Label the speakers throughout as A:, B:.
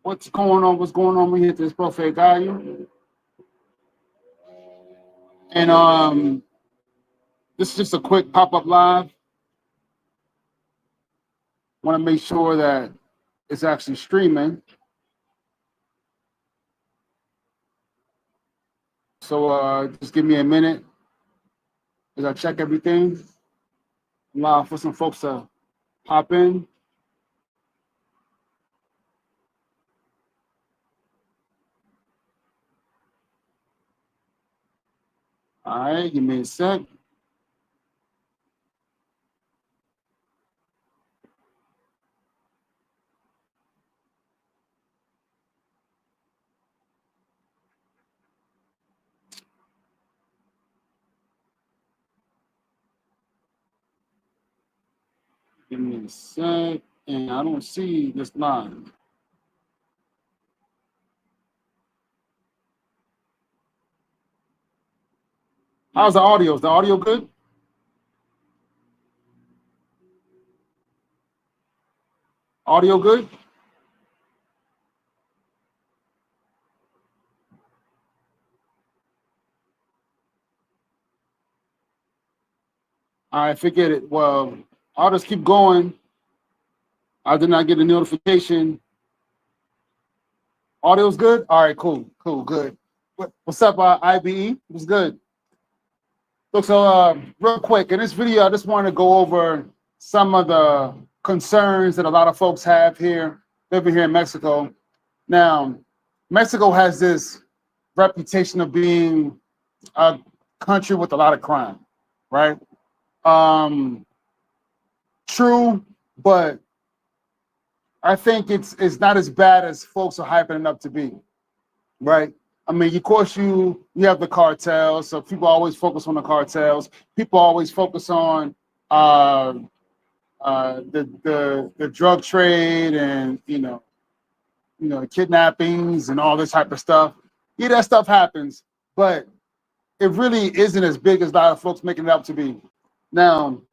A: What's going on? What's going on? We hit this Prophet Gayu. And this is just a quick pop-up live. Want to make sure that it's actually streaming. So just give me a minute as I check everything. Allow for some folks to pop in. All right, give me a sec. Give me a sec. And I don't see this line. How's the audio? Is the audio good? Audio good? All right, forget it. Well, I'll just keep going. I did not get a notification. Audio's good? All right, cool, good. What's up, IBE? What's good? Look, so real quick, in this video, I just want to go over some of the concerns that a lot of folks have here, living here in Mexico. Now, Mexico has this reputation of being a country with a lot of crime, right? True, but I think it's not as bad as folks are hyping it up to be, right? I mean, of course, you have the cartels, so people always focus on the cartels. People always focus on the drug trade and kidnappings and all this type of stuff. Yeah, that stuff happens, but it really isn't as big as a lot of folks making it out to be. Now,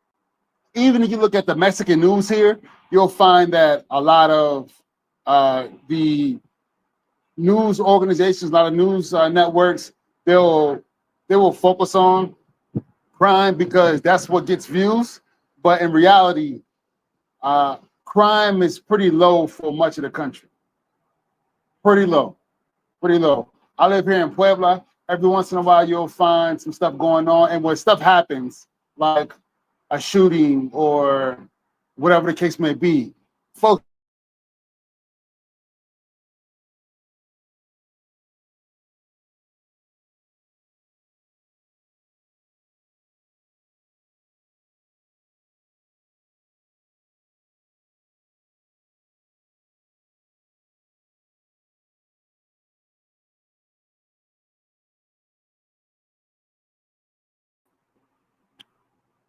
A: even if you look at the Mexican news here, you'll find that a lot of the news organizations, a lot of news networks, they will focus on crime because that's what gets views. But in reality, crime is pretty low for much of the country. Pretty low. I live here in Puebla. Every once in a while, you'll find some stuff going on. And when stuff happens, like a shooting or whatever the case may be, folks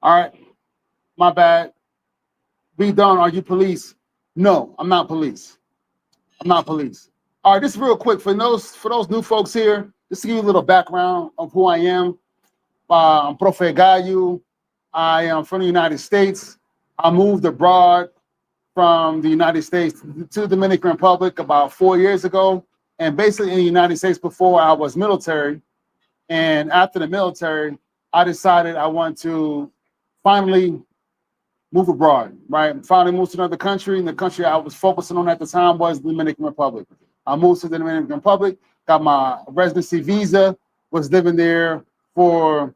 A: all right, my bad. Be done. Are you police? No, I'm not police. All right, just real quick for those new folks here, just to give you a little background of who I am. I'm Profe Gayu. I am from the United States. I moved abroad from the United States to the Dominican Republic about 4 years ago. And basically in the United States before I was military. And after the military, I decided I want to finally move abroad, right? Finally moved to another country, and the country I was focusing on at the time was the Dominican Republic. I moved to the Dominican Republic, got my residency visa, was living there for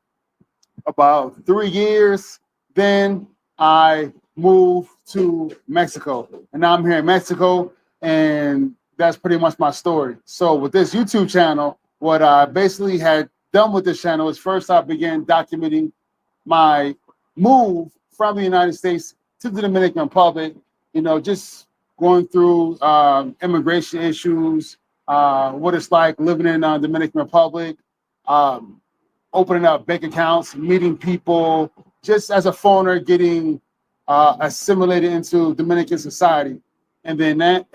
A: about 3 years. Then I moved to Mexico, and now I'm here in Mexico, and that's pretty much my story. So with this YouTube channel, what I basically had done with this channel is first I began documenting my move from the United States to the Dominican Republic, just going through immigration issues, what it's like living in the Dominican Republic, opening up bank accounts, meeting people, just as a foreigner getting assimilated into Dominican society. And then that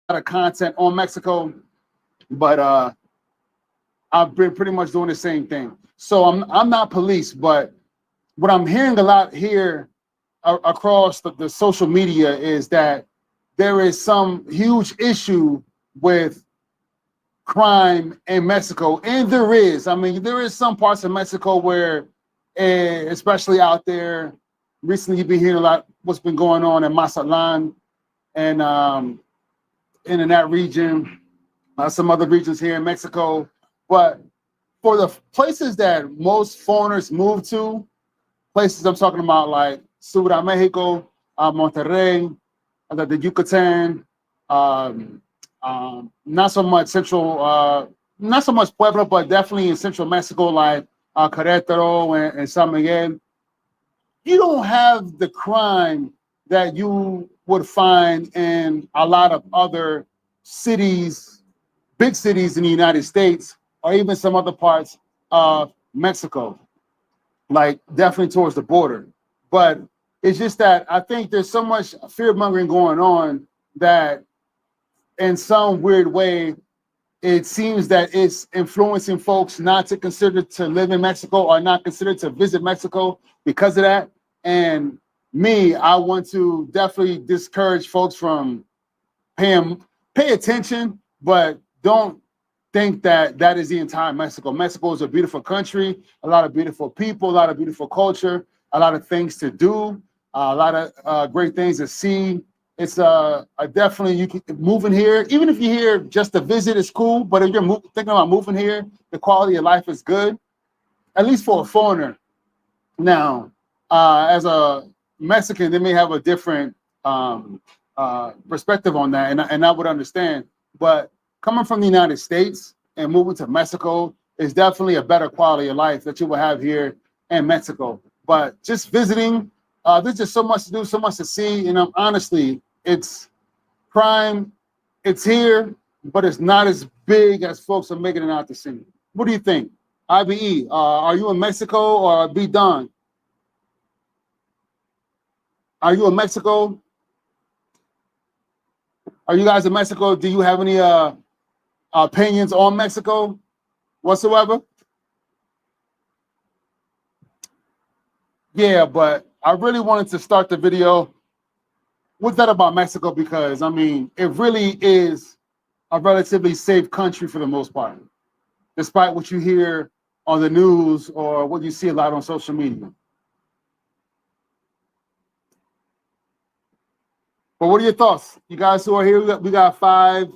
A: of content on Mexico, but I've been pretty much doing the same thing. So I'm not police, but what I'm hearing a lot here across the social media is that there is some huge issue with crime in Mexico, and there is. I mean, there is some parts of Mexico where, especially out there, recently you've been hearing a lot what's been going on in Mazatlan and in that region, some other regions here in Mexico. But for the places that most foreigners move to, places I'm talking about like Ciudad de Mexico, Monterrey, the Yucatan, not so much central, not so much Puebla, but definitely in central Mexico, like Querétaro and San Miguel. You don't have the crime that you would find in a lot of other cities, big cities in the United States, or even some other parts of Mexico, like definitely towards the border. But it's just that I think there's so much fear mongering going on that in some weird way, it seems that it's influencing folks not to consider to live in Mexico or not consider to visit Mexico because of that. And me, I want to definitely discourage folks from pay attention, but don't think that that is the entire Mexico. Mexico is a beautiful country, a lot of beautiful people, a lot of beautiful culture, a lot of things to do, a lot of great things to see. It's definitely, you can move in here, even if you're here just to visit, it's cool. But if you're thinking about moving here, the quality of life is good, at least for a foreigner. Now, as a Mexican, they may have a different perspective on that, and I would understand. But coming from the United States and moving to Mexico is definitely a better quality of life that you will have here in Mexico. But just visiting, there's just so much to do, so much to see. And honestly, it's crime. It's here, but it's not as big as folks are making it out to see. What do you think? IBE, are you in Mexico or be done? Are you in Mexico? Are you guys in Mexico? Do you have any opinions on Mexico whatsoever? Yeah, but I really wanted to start the video with that about Mexico because, I mean, it really is a relatively safe country for the most part, despite what you hear on the news or what you see a lot on social media. But what are your thoughts? You guys who are here, we got 5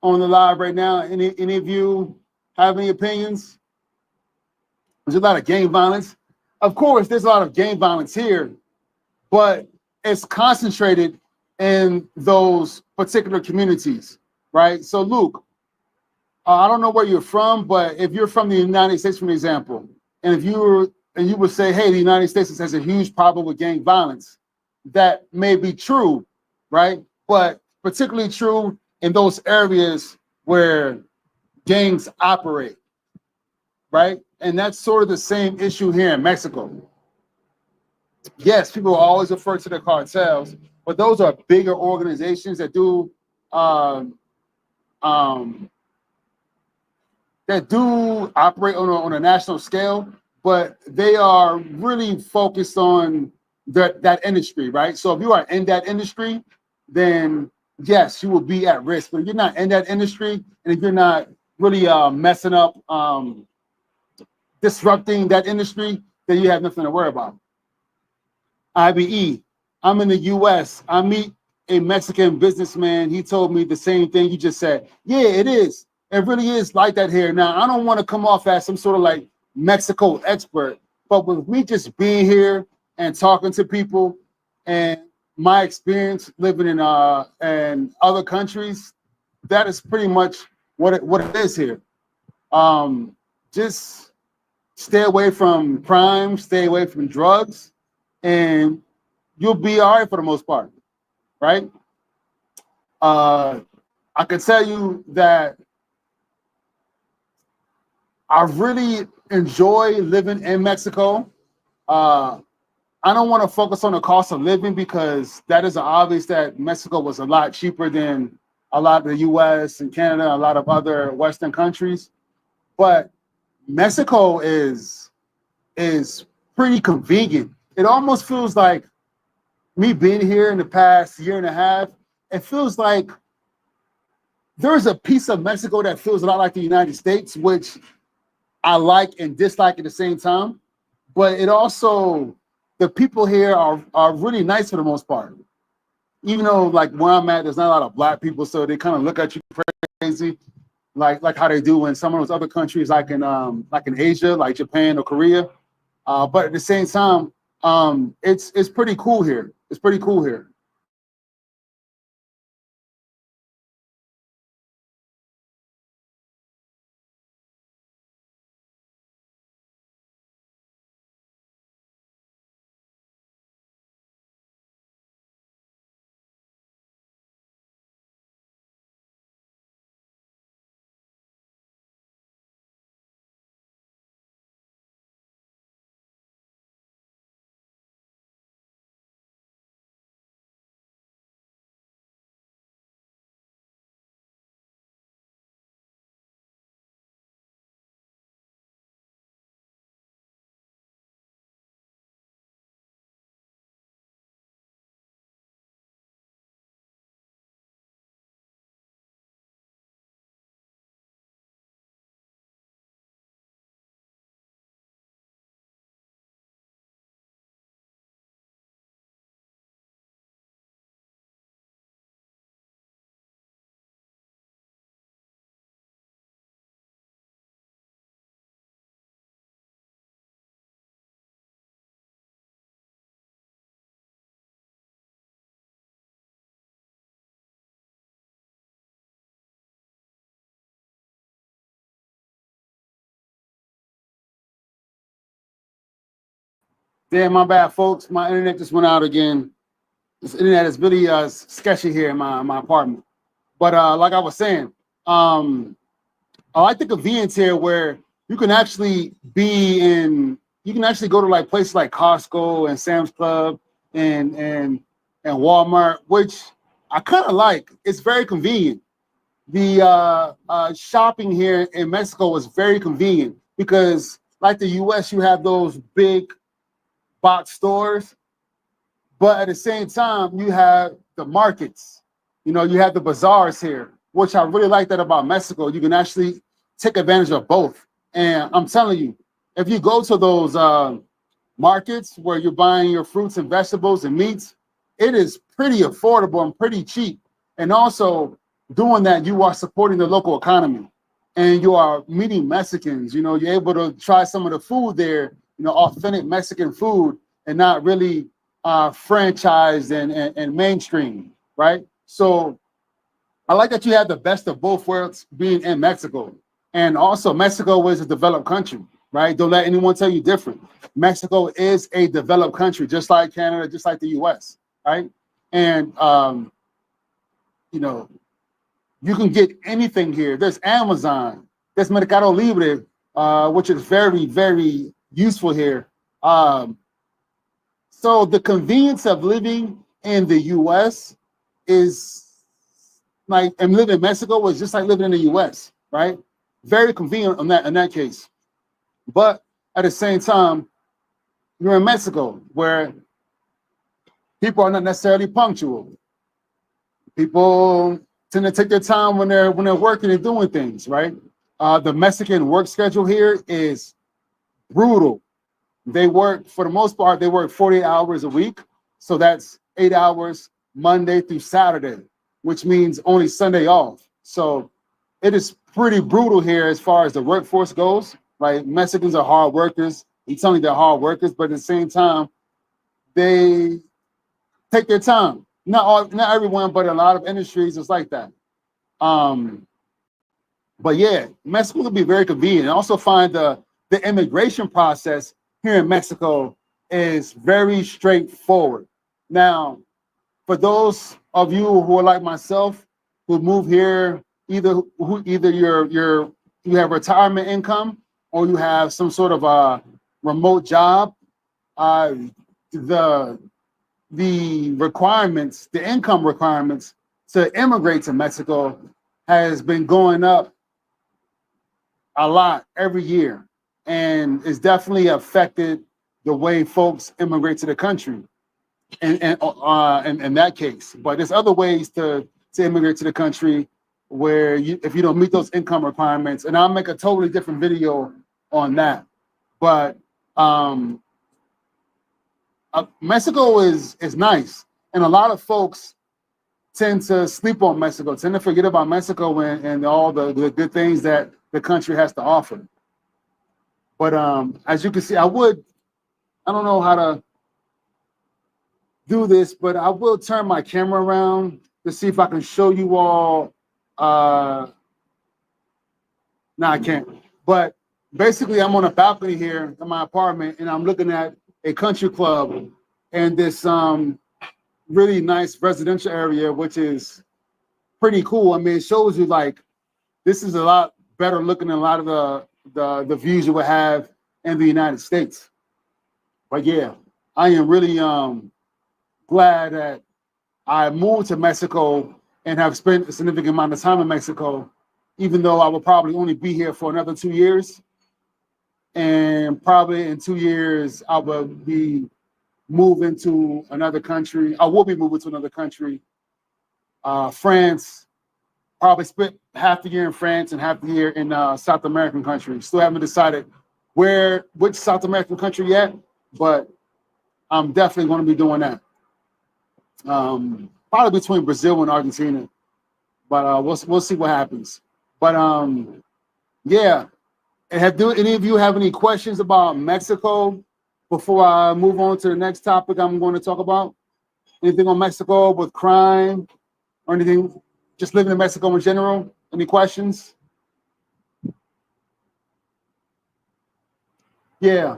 A: on the live right now. Any of you have any opinions? There's a lot of gang violence. Of course, there's a lot of gang violence here, but it's concentrated in those particular communities, right? So, Luke, I don't know where you're from, but if you're from the United States, for example, and if you would say, hey, the United States has a huge problem with gang violence, that may be true, right? But particularly true in those areas where gangs operate, right? And that's sort of the same issue here in Mexico. Yes, people always refer to the cartels, but those are bigger organizations that do operate on a national scale, but they are really focused on that industry, right? So if you are in that industry, then yes, you will be at risk. But if you're not in that industry, and if you're not really messing up, disrupting that industry, then you have nothing to worry about. IBE, I'm in the US. I meet a Mexican businessman. He told me the same thing you just said. Yeah, it is. It really is like that here. Now, I don't want to come off as some sort of like Mexico expert, but with me just being here and talking to people and my experience living in other countries, that is pretty much what it is here. Just stay away from crime, stay away from drugs, and you'll be all right for the most part, right? I can tell you that I really enjoy living in Mexico. I don't want to focus on the cost of living because that is obvious that Mexico was a lot cheaper than a lot of the US and Canada, a lot of other Western countries. but Mexico is pretty convenient. It almost feels like me being here in the past year and a half. It feels like there's a piece of Mexico that feels a lot like the United States, which I like and dislike at the same time. But it also, the people here are really nice for the most part. Even though like where I'm at, there's not a lot of black people, so they kind of look at you crazy, like how they do in some of those other countries, like in Asia, like Japan or Korea. But at the same time, it's pretty cool here. It's pretty cool here. Damn, my bad, folks. My internet just went out again. This internet is really sketchy here in my apartment. But like I was saying, I like the convenience here where you can actually you can actually go to like places like Costco and Sam's Club and Walmart, which I kind of like. It's very convenient. The shopping here in Mexico is very convenient because, like the U.S., you have those big box stores, but at the same time, you have the markets. You know, you have the bazaars here, which I really like that about Mexico. You can actually take advantage of both. And I'm telling you, if you go to those markets where you're buying your fruits and vegetables and meats, it is pretty affordable and pretty cheap. And also, doing that, you are supporting the local economy and you are meeting Mexicans. You know, you're able to try some of the food there, you know, authentic Mexican food and not really franchised and mainstream, right? So I like that you have the best of both worlds being in Mexico. And also, Mexico is a developed country, right? Don't let anyone tell you different. Mexico is a developed country, just like Canada, just like the US, right? And, you know, you can get anything here. There's Amazon, there's Mercado Libre, which is very, very useful here. So the convenience of living in the US is like, and living in Mexico was just like living in the US, right? Very convenient in that case. But at the same time, you're in Mexico where people are not necessarily punctual. People tend to take their time when they're working and doing things, right? The Mexican work schedule here is brutal. They work, for the most part, they work 40 hours a week. So that's 8 hours Monday through Saturday, which means only Sunday off. So it is pretty brutal here as far as the workforce goes. Like, Mexicans are hard workers. I'm telling you, they're hard workers, but at the same time, they take their time. Not everyone, but a lot of industries is like that. But yeah, Mexico will be very convenient. And also find the immigration process here in Mexico is very straightforward. Now, for those of you who are like myself, who move here, either you have retirement income or you have some sort of a remote job, the requirements, the income requirements to immigrate to Mexico has been going up a lot every year, and it's definitely affected the way folks immigrate to the country. And in that case, but there's other ways to immigrate to the country where if you don't meet those income requirements, and I'll make a totally different video on that. But Mexico is nice, and a lot of folks tend to sleep on Mexico, tend to forget about Mexico and all the good things that the country has to offer. But as you can see, I don't know how to do this, but I will turn my camera around to see if I can show you all. No, I can't. But basically, I'm on a balcony here in my apartment, and I'm looking at a country club and this really nice residential area, which is pretty cool. I mean, it shows you like this is a lot better looking than a lot of the views you would have in the United States. But yeah, I am really glad that I moved to Mexico and have spent a significant amount of time in Mexico, even though I will probably only be here for another 2 years. And probably in 2 years, I will be moving to another country. I will be moving to another country, France. Probably spent half the year in France and half the year in South American countries. Still haven't decided which South American country yet, but I'm definitely going to be doing that. Probably between Brazil and Argentina, but we'll see what happens. But yeah. And do any of you have any questions about Mexico before I move on to the next topic I'm going to talk about? Anything on Mexico with crime or anything? Just living in Mexico in general? Any questions? Yeah.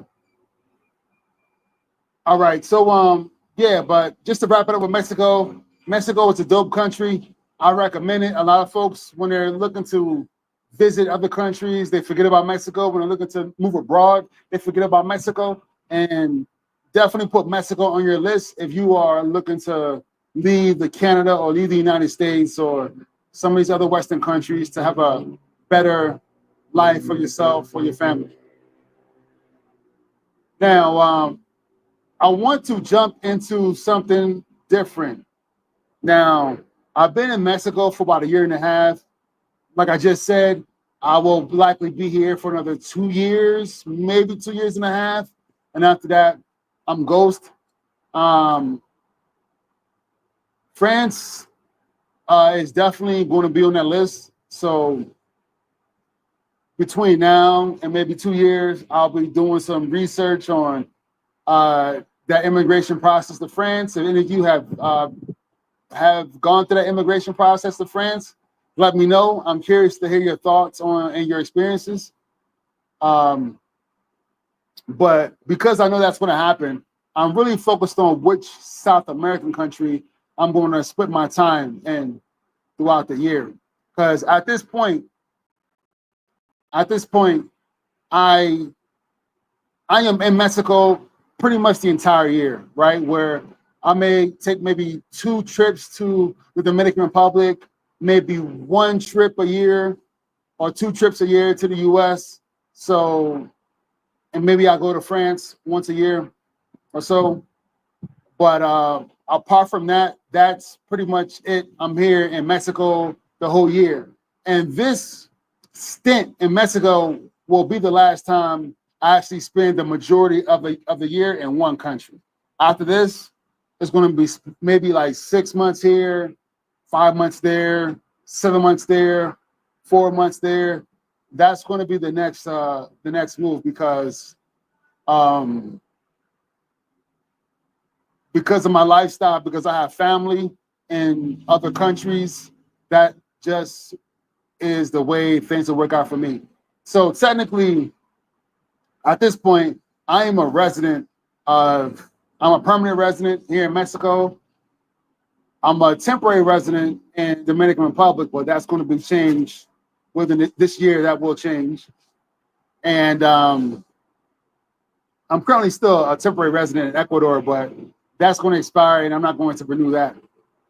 A: All right. So yeah, but just to wrap it up with Mexico, Mexico is a dope country. I recommend it. A lot of folks, when they're looking to visit other countries, they forget about Mexico. When they're looking to move abroad, they forget about Mexico. And definitely put Mexico on your list if you are looking to leave the Canada or leave the United States or some of these other Western countries to have a better life for yourself or your family. Now, I want to jump into something different. Now, I've been in Mexico for about 1.5 years. Like I just said, I will likely be here for another 2 years, maybe 2.5 years. And after that, I'm ghost. France is definitely going to be on that list. So between now and maybe 2 years, I'll be doing some research on that immigration process to France. If any of you have gone through that immigration process to France, let me know. I'm curious to hear your thoughts on and your experiences. But because I know that's going to happen, I'm really focused on which South American country I'm going to split my time in throughout the year. Because at this point, I am in Mexico pretty much the entire year, right? Where I may take maybe 2 trips to the Dominican Republic, maybe 1 trip a year or 2 trips a year to the US. So, and maybe I go to France once a year or so. But apart from that, that's pretty much it. I'm here in Mexico the whole year. And this stint in Mexico will be the last time I actually spend the majority of the year in one country. After this, it's going to be maybe like 6 months here, 5 months there, 7 months there, 4 months there. That's going to be the next move because of my lifestyle, because I have family in other countries. That just is the way things will work out for me. So technically, at this point, I am a resident I'm a permanent resident here in Mexico. I'm a temporary resident in Dominican Republic, but that's going to be changed within this year. That will change. And I'm currently still a temporary resident in Ecuador, but that's going to expire, and I'm not going to renew that.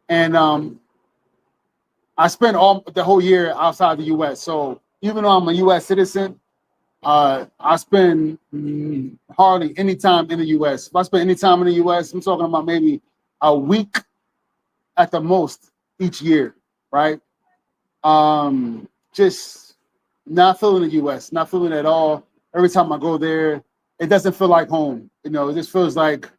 A: And I spent the whole year outside the U.S. So even though I'm a U.S. citizen, I spend hardly any time in the U.S. If I spend any time in the U.S., I'm talking about maybe a week at the most each year, right? Just not feeling the U.S., not feeling it at all. Every time I go there, it doesn't feel like home. You know, it just feels like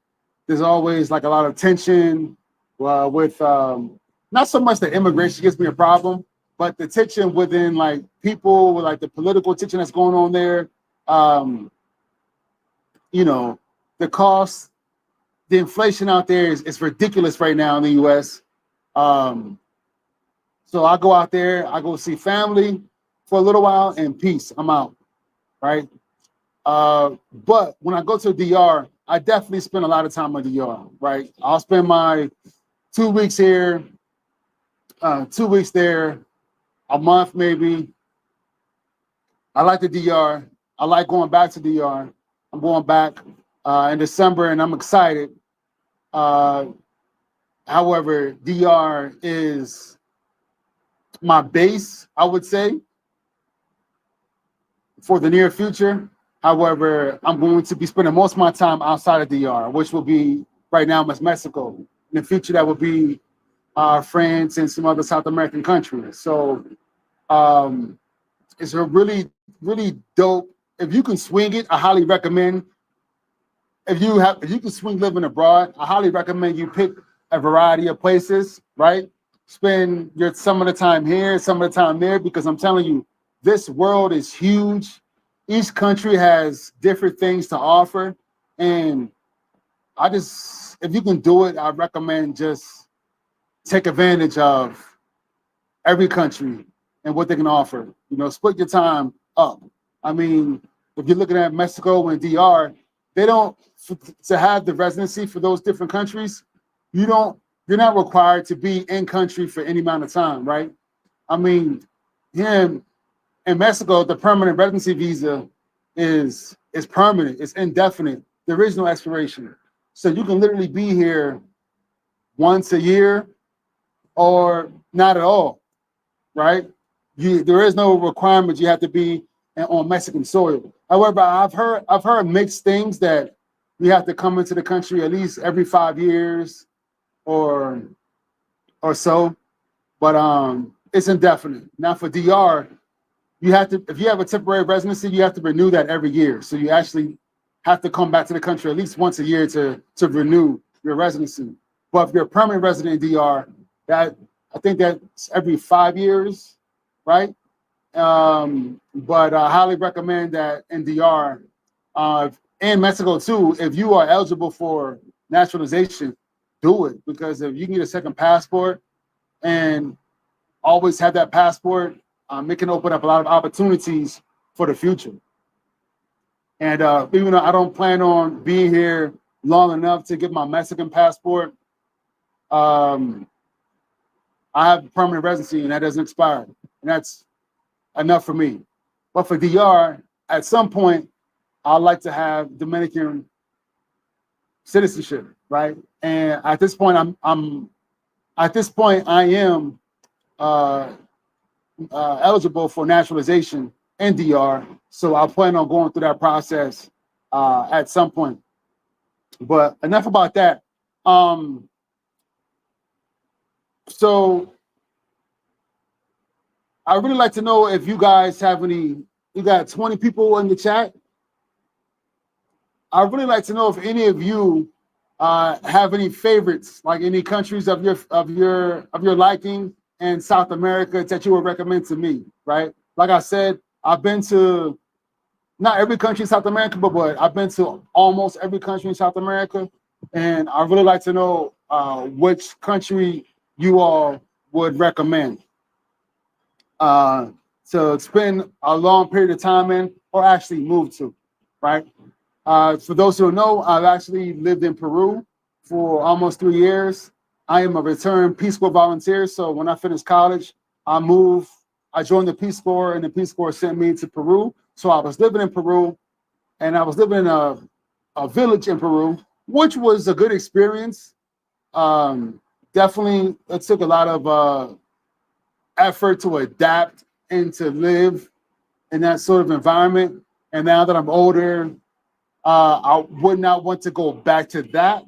A: there's always like a lot of tension with not so much that immigration gives me a problem, but the tension within like people, with like the political tension that's going on there. You know, the cost, the inflation out there is ridiculous right now in the U.S. So I go out there, I go see family for a little while, and peace, I'm out, right? But when I go to DR, I definitely spend a lot of time at DR, right? I'll spend my 2 weeks here, 2 weeks there, a month maybe. I like the DR. I like going back to DR. I'm going back in December, and I'm excited. However, DR is my base, I would say, for the near future. However, I'm going to be spending most of my time outside of DR, which will be right now is Mexico. In the future, that will be France and some other South American countries. So it's a really, really dope. If you can swing it, I highly recommend. If you can swing living abroad, I highly recommend you pick a variety of places, right? Spend some of the time here, some of the time there, because I'm telling you, this world is huge. Each country has different things to offer. And if you can do it, I recommend just take advantage of every country and what they can offer. You know, split your time up. I mean, if you're looking at Mexico and DR, they don't, to have the residency for those different countries, you're not required to be in country for any amount of time, right? I mean, here in Mexico, the permanent residency visa is permanent, it's indefinite. There is no expiration. So you can literally be here once a year or not at all, right? There is no requirement you have to be on Mexican soil. However, I've heard mixed things that we have to come into the country at least every 5 years or so, but it's indefinite. Now for DR, you have to, if you have a temporary residency, you have to renew that every year. So you actually have to come back to the country at least once a year to renew your residency. But if you're a permanent resident in DR, I think that's every 5 years, right? But I highly recommend that in DR, and Mexico too, if you are eligible for naturalization, do it, because if you can get a second passport and always have that passport, it can open up a lot of opportunities for the future. And even though I don't plan on being here long enough to get my Mexican passport, I have permanent residency and that doesn't expire. And that's enough for me. But for DR, at some point, I'd like to have Dominican citizenship, right? And at this point, I am eligible for naturalization in DR, so I plan on going through that process at some point. But enough about that. So I really like to know if you guys have any. You got 20 people in the chat. I'd really like to know if any of you have any favorites, like any countries of your liking in South America that you would recommend to me, right? Like I said, I've been to not every country in South America, but I've been to almost every country in South America, and I'd really like to know which country you all would recommend to spend a long period of time in, or actually move to, right? For those who don't know, I've actually lived in Peru for almost 3 years. I am a returned Peace Corps volunteer. So when I finished college, I joined the Peace Corps, and the Peace Corps sent me to Peru. So I was living in Peru, and I was living in a village in Peru, which was a good experience. Definitely, it took a lot of effort to adapt and to live in that sort of environment. And now that I'm older, I would not want to go back to that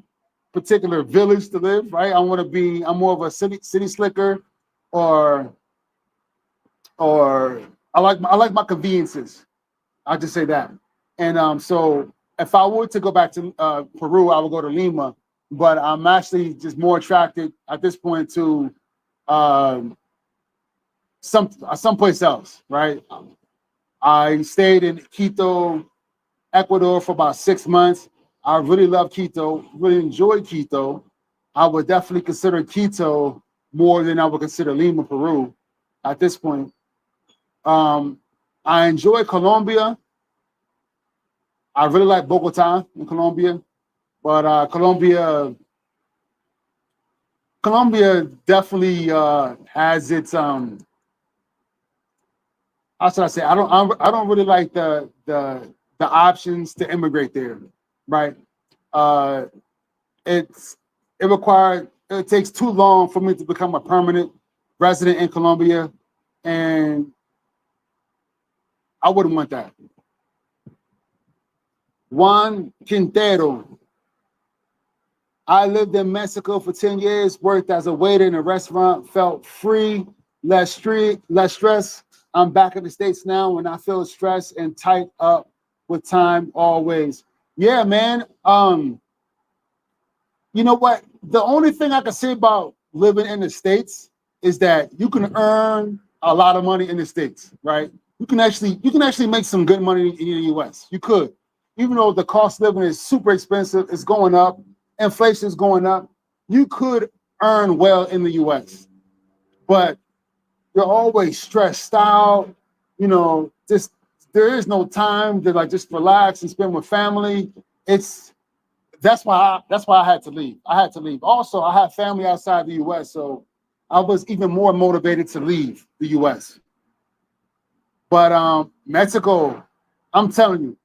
A: particular village to live, right? I'm more of a city slicker, or I like my conveniences. I'll just say that. And so if I were to go back to Peru, I would go to Lima, but I'm actually just more attracted at this point to someplace else, right? I stayed in Quito, Ecuador for about 6 months. I really love Quito, really enjoyed Quito. I would definitely consider Quito more than I would consider Lima, Peru at this point. I enjoy Colombia. I really like Bogota in Colombia, but Colombia definitely has its how should I say? I don't really like the options to immigrate there, right? It takes too long for me to become a permanent resident in Colombia, and I wouldn't want that. Juan Quintero. I lived in Mexico for 10 years, worked as a waiter in a restaurant, felt free, less stress. I'm back in the States now and I feel stressed and tight up with time always. Yeah, man. You know what? The only thing I can say about living in the States is that you can earn a lot of money in the States, right? You can actually make some good money in the US. You could. Even though the cost of living is super expensive, it's going up, inflation is going up, you could earn well in the US. But you're always stressed out, just there is no time to like just relax and spend with family. That's why I had to leave. Also, I have family outside the US, so I was even more motivated to leave the US. But Mexico, I'm telling you,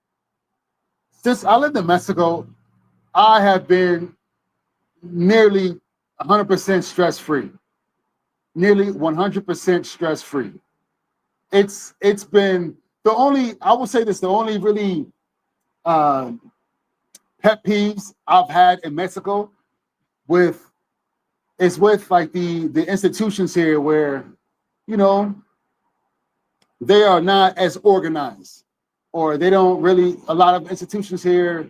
A: since I lived in Mexico, I have been nearly 100% stress-free. Nearly 100% stress-free. It's been the only really pet peeves I've had in Mexico with like the institutions here where, they are not as organized, or they don't really, a lot of institutions here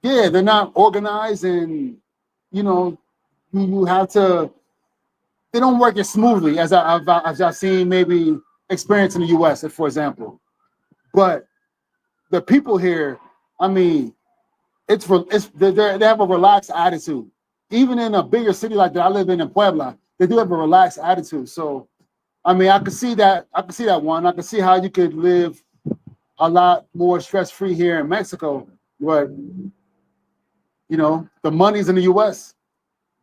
A: they're not organized, and you have to, they don't work as smoothly as I've seen maybe experience in the US, for example. But the people here, I mean, they have a relaxed attitude. Even in a bigger city like that I live in Puebla, they do have a relaxed attitude. So, I mean, I can see that one. I can see how you could live a lot more stress-free here in Mexico, but the money's in the US.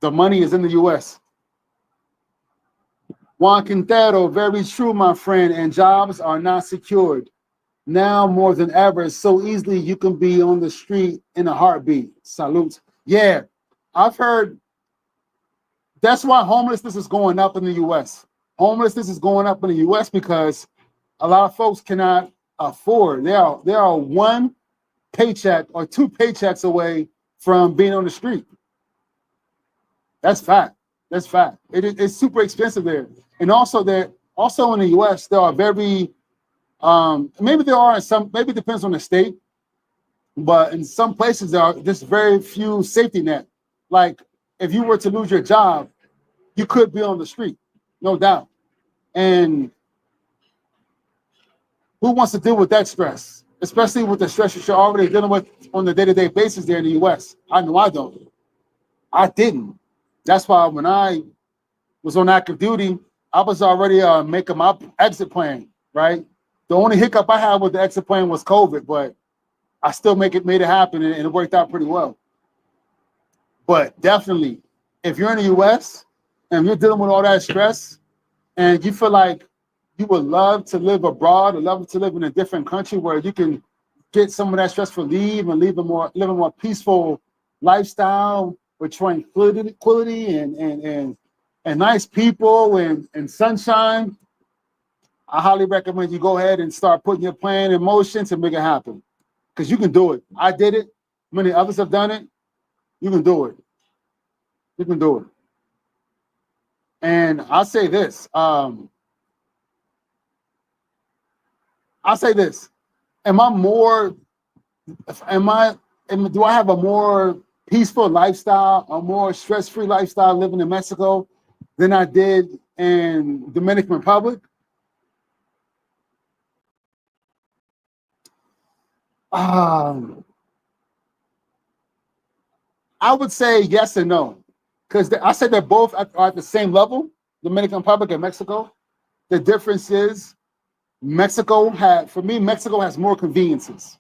A: The money is in the US. Juan Quintero, very true, my friend, and jobs are not secured. Now more than ever, so easily you can be on the street in a heartbeat. Salute. Yeah, I've heard that's why homelessness is going up in the US. Homelessness is going up in the US because a lot of folks cannot afford. They are one paycheck or two paychecks away from being on the street. That's fact. It's super expensive there. And also in the US, there are very maybe there are some, maybe it depends on the state, but in some places there are just very few safety net. Like if you were to lose your job, you could be on the street, no doubt. And who wants to deal with that stress? Especially with the stress that you're already dealing with on the day-to-day basis there in the US. I know I don't. I didn't. That's why when I was on active duty, I was already making my exit plan, right? The only hiccup I had with the exit plan was COVID, but I still made it happen, and it worked out pretty well. But definitely, if you're in the US and you're dealing with all that stress and you feel like you would love to live abroad or love to live in a different country where you can get some of that stress relief and live a more peaceful lifestyle with tranquility and nice people and sunshine, I highly recommend you go ahead and start putting your plan in motion to make it happen. Because you can do it. I did it. Many others have done it. You can do it. You can do it. And I'll say this. Am I more, do I have a more peaceful lifestyle, a more stress-free lifestyle living in Mexico than I did in Dominican Republic? I would say yes and no, because I said they're both are at the same level, Dominican Republic and Mexico. The difference is Mexico has more conveniences,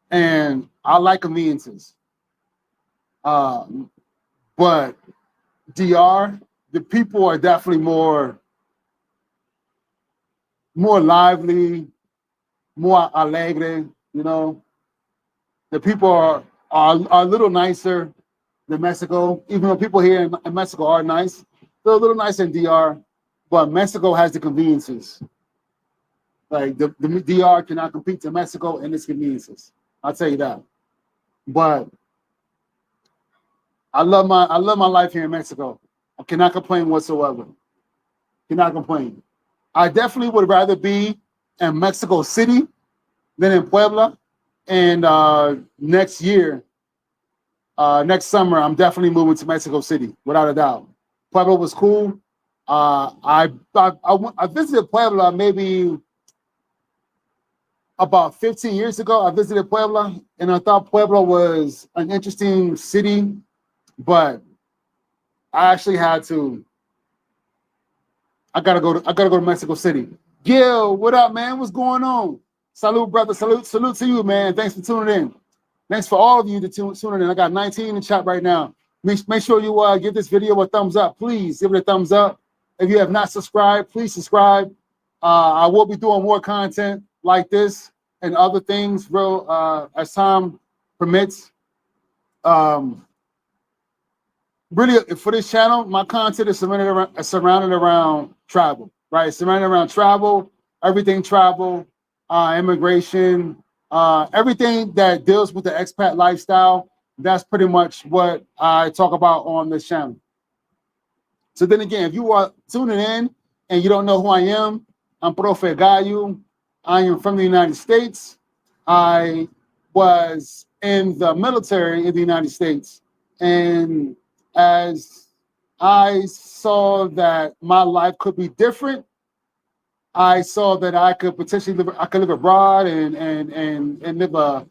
A: and I like conveniences. But DR, the people are definitely more lively, more alegre. You know, the people are a little nicer than Mexico. Even though people here in Mexico are nice, they're a little nicer in DR. But Mexico has the conveniences. Like the DR cannot compete to Mexico and its conveniences. I'll tell you that. But I love my life here in Mexico. I cannot complain whatsoever. Cannot complain. I definitely would rather be in Mexico City than in Puebla. And next summer, I'm definitely moving to Mexico City, without a doubt. Puebla was cool. I visited Puebla maybe about 15 years ago. I visited Puebla, and I thought Puebla was an interesting city, but I actually had to. I gotta go to Mexico City. Gil, what up, man? What's going on? Salute, brother. Salute to you, man. Thanks for tuning in. Thanks for all of you to tuning in. I got 19 in the chat right now. Make sure you give this video a thumbs up. Please give it a thumbs up. If you have not subscribed, please subscribe. I will be doing more content like this and other things, as time permits. Really, for this channel, my content is surrounded around travel, right? Surrounded around travel, everything travel, immigration, everything that deals with the expat lifestyle. That's pretty much what I talk about on this channel. So then again, if you are tuning in and you don't know who I am, I'm Profe Gayu. I am from the United States. I was in the military in the United States, and as I saw that my life could be different, I saw that I could potentially live abroad and live a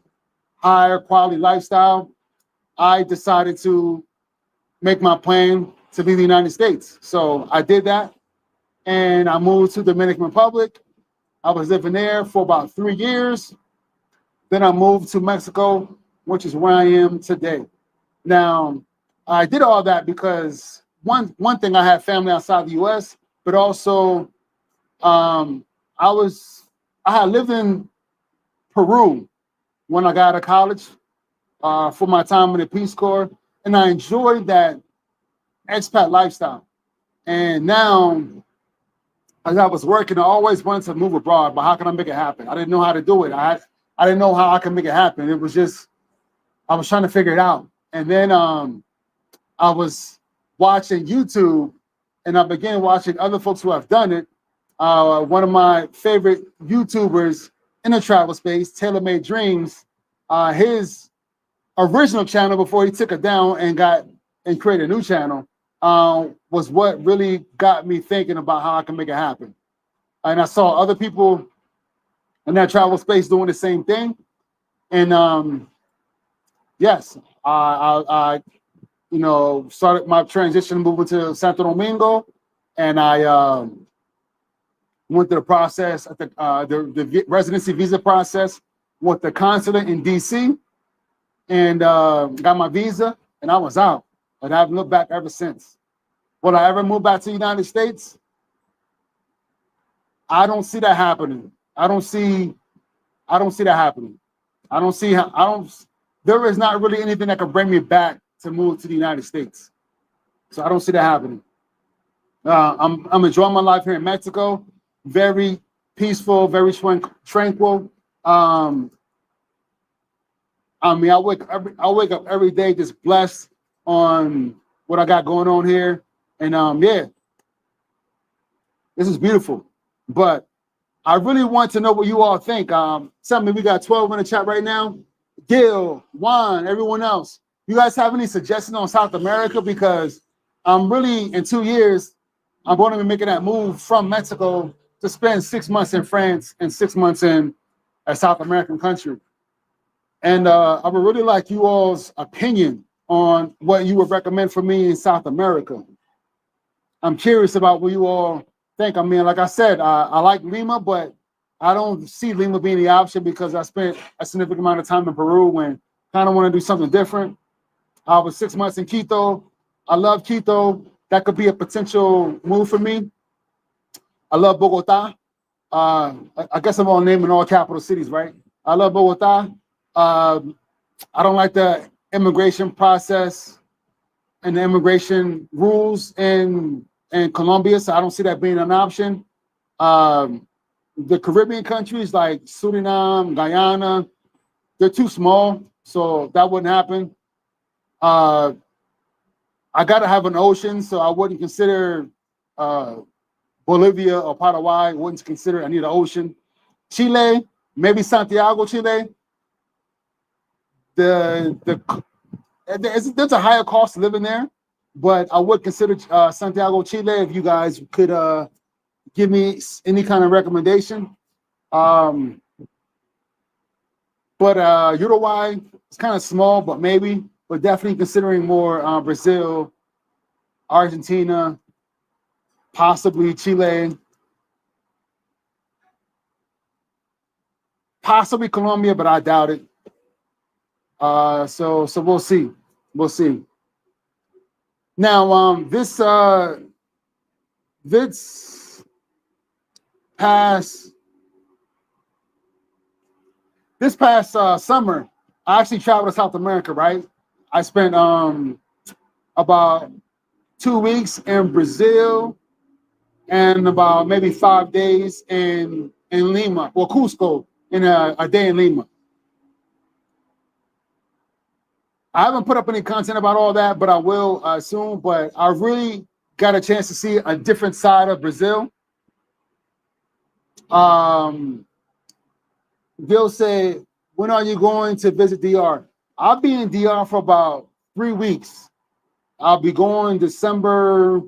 A: higher quality lifestyle. I decided to make my plan to leave the United States. So I did that, and I moved to the Dominican Republic. I was living there for about 3 years. Then I moved to Mexico, which is where I am today. Now, I did all that because one thing, I had family outside the U.S., but also I had lived in Peru when I got out of college for my time in the Peace Corps, and I enjoyed that expat lifestyle. And now, as I was working, I always wanted to move abroad, but how can I make it happen? I didn't know how to do it. I didn't know how I could make it happen. It was just, I was trying to figure it out. And then I was watching YouTube, and I began watching other folks who have done it. One of my favorite YouTubers in the travel space, Taylor Made Dreams, his original channel before he took it down and created a new channel, was what really got me thinking about how I can make it happen. And I saw other people in that travel space doing the same thing. And yes, I started my transition moving to Santo Domingo, and I went through the process at the residency visa process with the consulate in DC, and got my visa, and I was out. But I haven't looked back ever since. Will I ever move back to the United States? I don't see that happening. I don't see that happening. There is not really anything that can bring me back to move to the United States. So I don't see that happening. I'm enjoying my life here in Mexico. very peaceful, very tranquil. I mean, I wake up every day just blessed on what I got going on here, and yeah, this is beautiful. But I really want to know what you all think. Tell me, we got 12 in the chat right now. Gil, Juan, everyone else. You guys have any suggestions on South America? Because I'm really, in 2 years, I'm going to be making that move from Mexico to spend 6 months in France and 6 months in a South American country. And I would really like you all's opinion on what you would recommend for me in South America. I'm curious about what you all think. I mean, like I said, I like Lima, but I don't see Lima being the option because I spent a significant amount of time in Peru and kind of want to do something different. I was 6 months in Quito. I love Quito. That could be a potential move for me. I love Bogota. I guess I'm all naming all capital cities, right? I love Bogota. I don't like the immigration process and the immigration rules in Colombia, so I don't see that being an option. The Caribbean countries like Suriname, Guyana, they're too small, so that wouldn't happen. I gotta have an ocean, so I wouldn't consider Bolivia or Paraguay. Wouldn't consider. I need an ocean. Chile, maybe Santiago, Chile. There's a higher cost of living there, but I would consider Santiago, Chile. If you guys could give me any kind of recommendation. But Uruguay is kind of small, but maybe. But definitely considering more Brazil, Argentina, possibly Chile, possibly Colombia, but I doubt it. So we'll see. We'll see. Now, this past summer, I actually traveled to South America, right? I spent about 2 weeks in Brazil and about maybe 5 days in Lima, or Cusco, in a day in Lima. I haven't put up any content about all that, but I will soon. But I really got a chance to see a different side of Brazil. They'll say, when are you going to visit DR? I'll be in DR for about 3 weeks. I'll be going mid-December.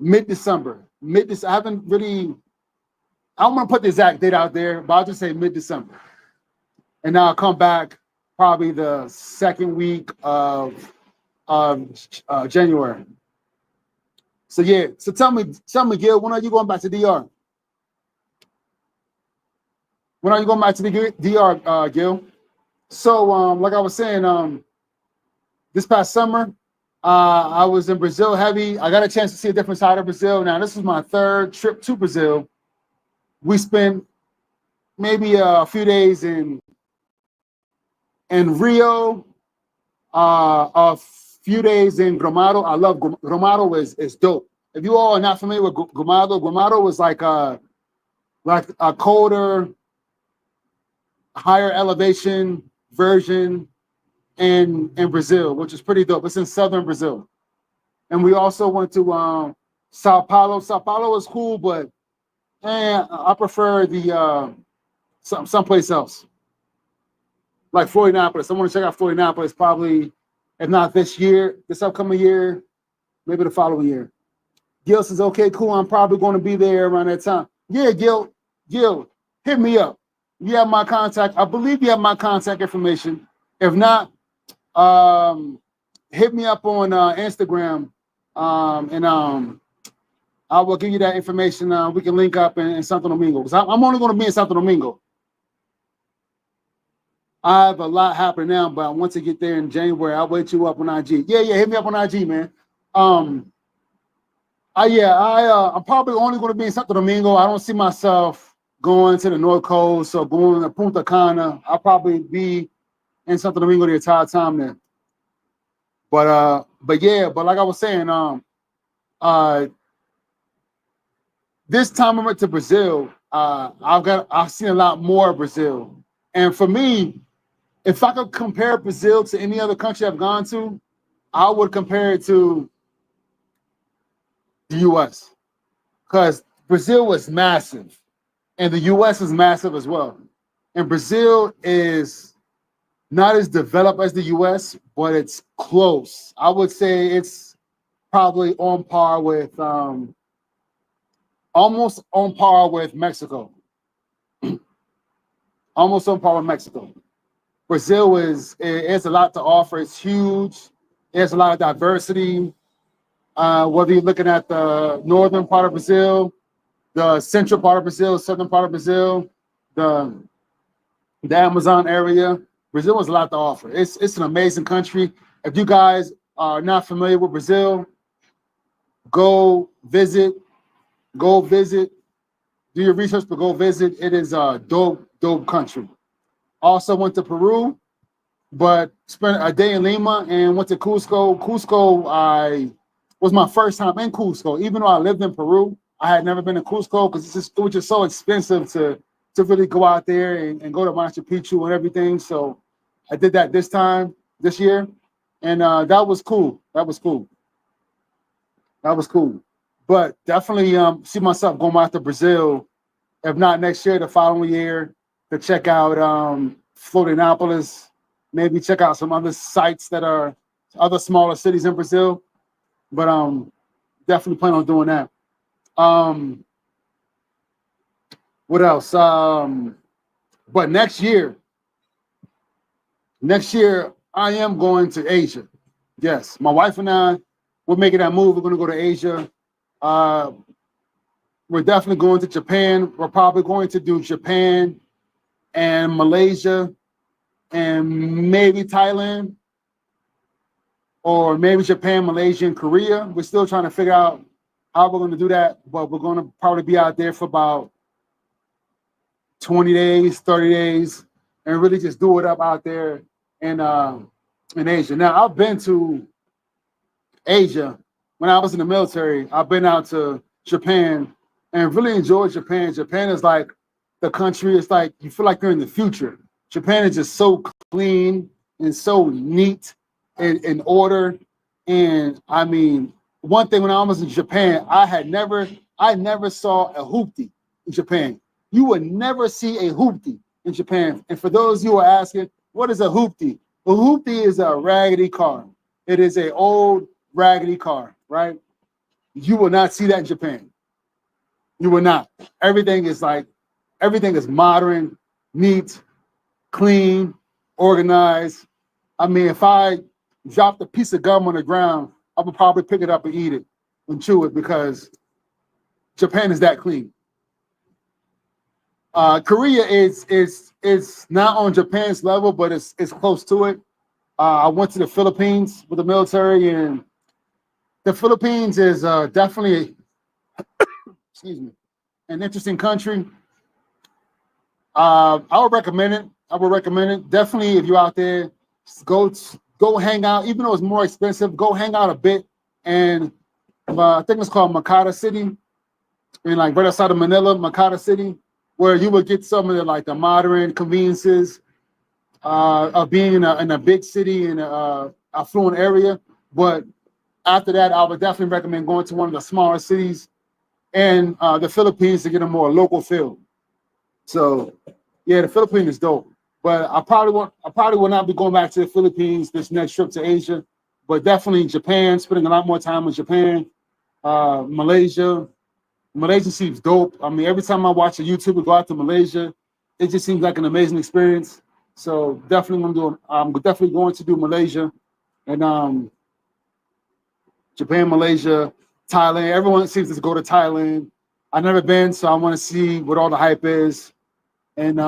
A: I haven't really, I don't want to put the exact date out there, but I'll just say mid-December. And then I'll come back probably the second week of January. So yeah, so tell me, Gil, when are you going back to DR? When are you going back to the DR, Gil? So like I was saying, this past summer, I was in Brazil heavy. I got a chance to see a different side of Brazil. Now, this was my 3rd trip to Brazil. We spent maybe a few days in Rio, a few days in Gramado. I love Gramado. Is dope. If you all are not familiar with Gramado was like a colder, higher elevation version in Brazil, which is pretty dope. It's in southern Brazil. And we also went to Sao Paulo. Sao Paulo is cool, but I prefer the someplace else. Like Florianopolis. I want to check out Florianopolis probably, if not this upcoming year, maybe the following year. Gil says, okay, cool. I'm probably going to be there around that time. Yeah, Gil, hit me up. You have my contact. I believe you have my contact information. If not, hit me up on Instagram, and I will give you that information. We can link up in Santo Domingo, because I'm only going to be in Santo Domingo. I have a lot happening now, but once I get there in January, I'll wait you up on IG. Yeah, hit me up on IG, man. I'm probably only going to be in Santo Domingo. I don't see myself going to the North Coast or going to Punta Cana. I'll probably be in Santo Domingo the entire time there. But like I was saying, this time I went to Brazil. I've seen a lot more of Brazil, and for me, if I could compare Brazil to any other country I've gone to, I would compare it to the U.S. because Brazil was massive, and the U.S. is massive as well. And Brazil is not as developed as the U.S., but it's close. I would say it's probably on par with, almost on par with Mexico. Almost on par with Mexico. Brazil it's a lot to offer. It's huge. There's a lot of diversity. Whether you're looking at the northern part of Brazil, the central part of Brazil, southern part of Brazil, the Amazon area, Brazil has a lot to offer. It's an amazing country. If you guys are not familiar with Brazil, go visit. Do your research, but go visit. It is a dope country. Also went to Peru, but spent a day in Lima and went to Cusco. Cusco, was my first time in Cusco. Even though I lived in Peru, I had never been to Cusco because it was just so expensive to really go out there and go to Machu Picchu and everything. So I did that this year, and that was cool. That was cool. But definitely see myself going back to Brazil, if not next year, the following year, to check out Florianopolis, maybe check out some other sites that are other smaller cities in Brazil. But definitely plan on doing that. What else? But next year, I am going to Asia. Yes, my wife and I, we're making that move. We're going to go to Asia. We're definitely going to Japan. We're probably going to do Japan and Malaysia and maybe Thailand, or maybe Japan, Malaysia, and Korea. We're still trying to figure out how we're going to do that, but we're going to probably be out there for about 20 days, 30 days, and really just do it up out there in Asia. Now, I've been to Asia when I was in the military. I've been out to Japan and really enjoyed Japan. Japan is like the country. It's like you feel like you're in the future. Japan is just so clean and so neat and in order. And I mean, one thing when I was in Japan, I never saw a hoopty in Japan. You would never see a hoopty in Japan. And for those who are asking, what is a hoopty? A hoopty is a raggedy car. It is an old raggedy car, right? You will not see that in Japan. You will not. Everything is modern, neat, clean, organized. I mean, if I dropped a piece of gum on the ground, I would probably pick it up and eat it and chew it because Japan is that clean. Korea is not on Japan's level, but it's close to it. I went to the Philippines with the military, and the Philippines is definitely, excuse me, an interesting country. I would recommend it. Definitely, if you're out there, go hang out. Even though it's more expensive, go hang out a bit. And I think it's called Makati City, and like right outside of Manila, Makati City, where you would get some of the modern conveniences of being in a big city in a affluent area. But after that, I would definitely recommend going to one of the smaller cities in the Philippines to get a more local feel. So yeah, the Philippines is dope. But I probably will not be going back to the Philippines this next trip to Asia, but definitely Japan, spending a lot more time in Japan. Malaysia seems dope. I mean, every time I watch a YouTuber go out to Malaysia, it just seems like an amazing experience. So I'm definitely going to do Malaysia and Japan, Malaysia, Thailand. Everyone seems to go to Thailand. I've never been, so I want to see what all the hype is, and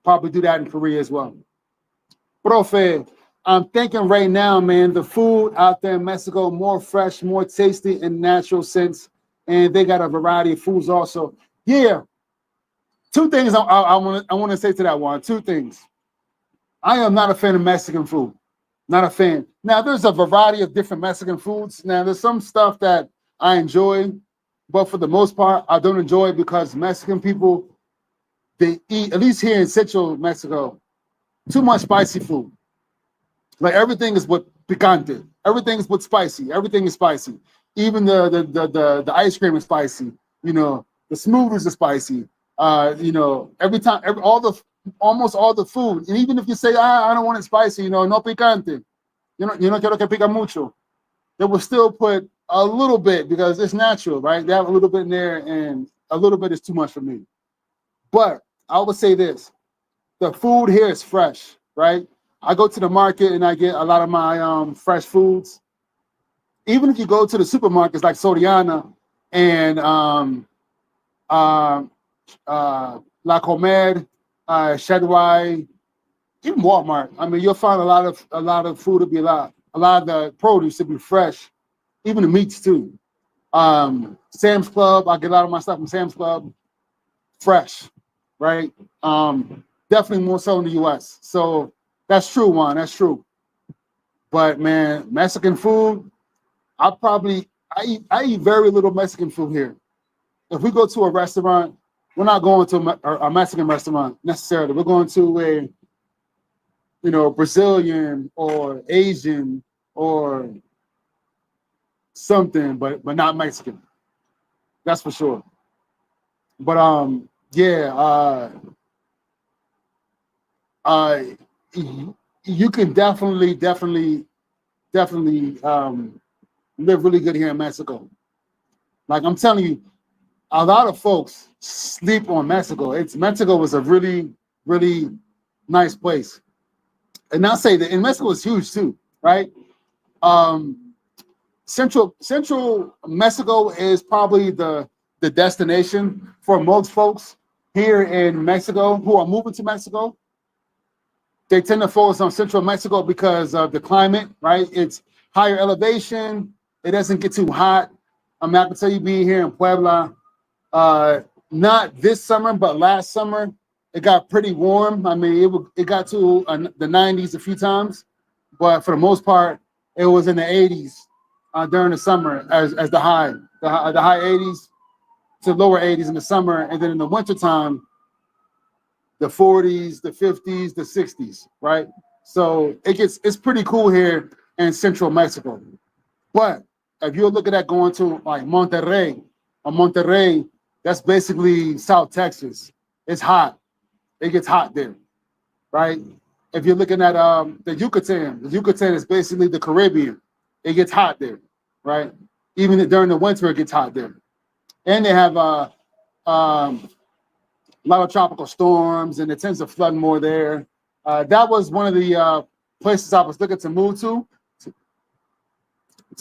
A: probably do that in Korea as well. Profe, I'm thinking right now, man, the food out there in Mexico, more fresh, more tasty in natural sense. And they got a variety of foods also. Yeah. Two things I want to say to that one. Two things. I am not a fan of Mexican food. Not a fan. Now, there's a variety of different Mexican foods. Now, there's some stuff that I enjoy. but for the most part, I don't enjoy it because Mexican people, they eat, at least here in Central Mexico, too much spicy food. Like everything is with picante. Everything is with spicy. Everything is spicy. Even the ice cream is spicy. You know, the smoothies are spicy. You know, every time, almost all the food. And even if you say, I don't want it spicy, you know, no picante. You know, quiero que pica mucho. They will still put a little bit because it's natural, right? They have a little bit in there, and a little bit is too much for me. But I would say this: the food here is fresh, right? I go to the market and I get a lot of my fresh foods. Even if you go to the supermarkets like Soriana and La Comer, Shedway, even Walmart. I mean, you'll find a lot of food to be a lot of the produce to be fresh, even the meats too. Sam's Club, I get a lot of my stuff from Sam's Club, fresh, right? Definitely more so in the US. So that's true, Juan. That's true. But man, Mexican food, I eat very little Mexican food here. If we go to a restaurant, we're not going to a Mexican restaurant necessarily. We're going to a, you know, Brazilian or Asian or something, but not Mexican. That's for sure. But yeah, you can definitely live really good here in Mexico. Like I'm telling you, a lot of folks sleep on Mexico. Mexico was a really nice place, and I'll say that, and Mexico is huge too, right? Central Mexico is probably the destination for most folks here in Mexico who are moving to Mexico. They tend to focus on Central Mexico because of the climate, right? It's higher elevation. It doesn't get too hot. I mean, I can tell you being here in Puebla, not this summer, but last summer, it got pretty warm. I mean, it got to the 90s a few times, but for the most part, it was in the 80s during the summer as the high 80s to lower 80s in the summer, and then in the wintertime, the 40s, the 50s, the 60s, right? So it's pretty cool here in Central Mexico. But if you're looking at going to like Monterrey, that's basically South Texas. It's hot. It gets hot there, right? If you're looking at the Yucatan is basically the Caribbean. It gets hot there, right? Even during the winter, it gets hot there. And they have a lot of tropical storms, and it tends to flood more there. That was one of the places I was looking to move to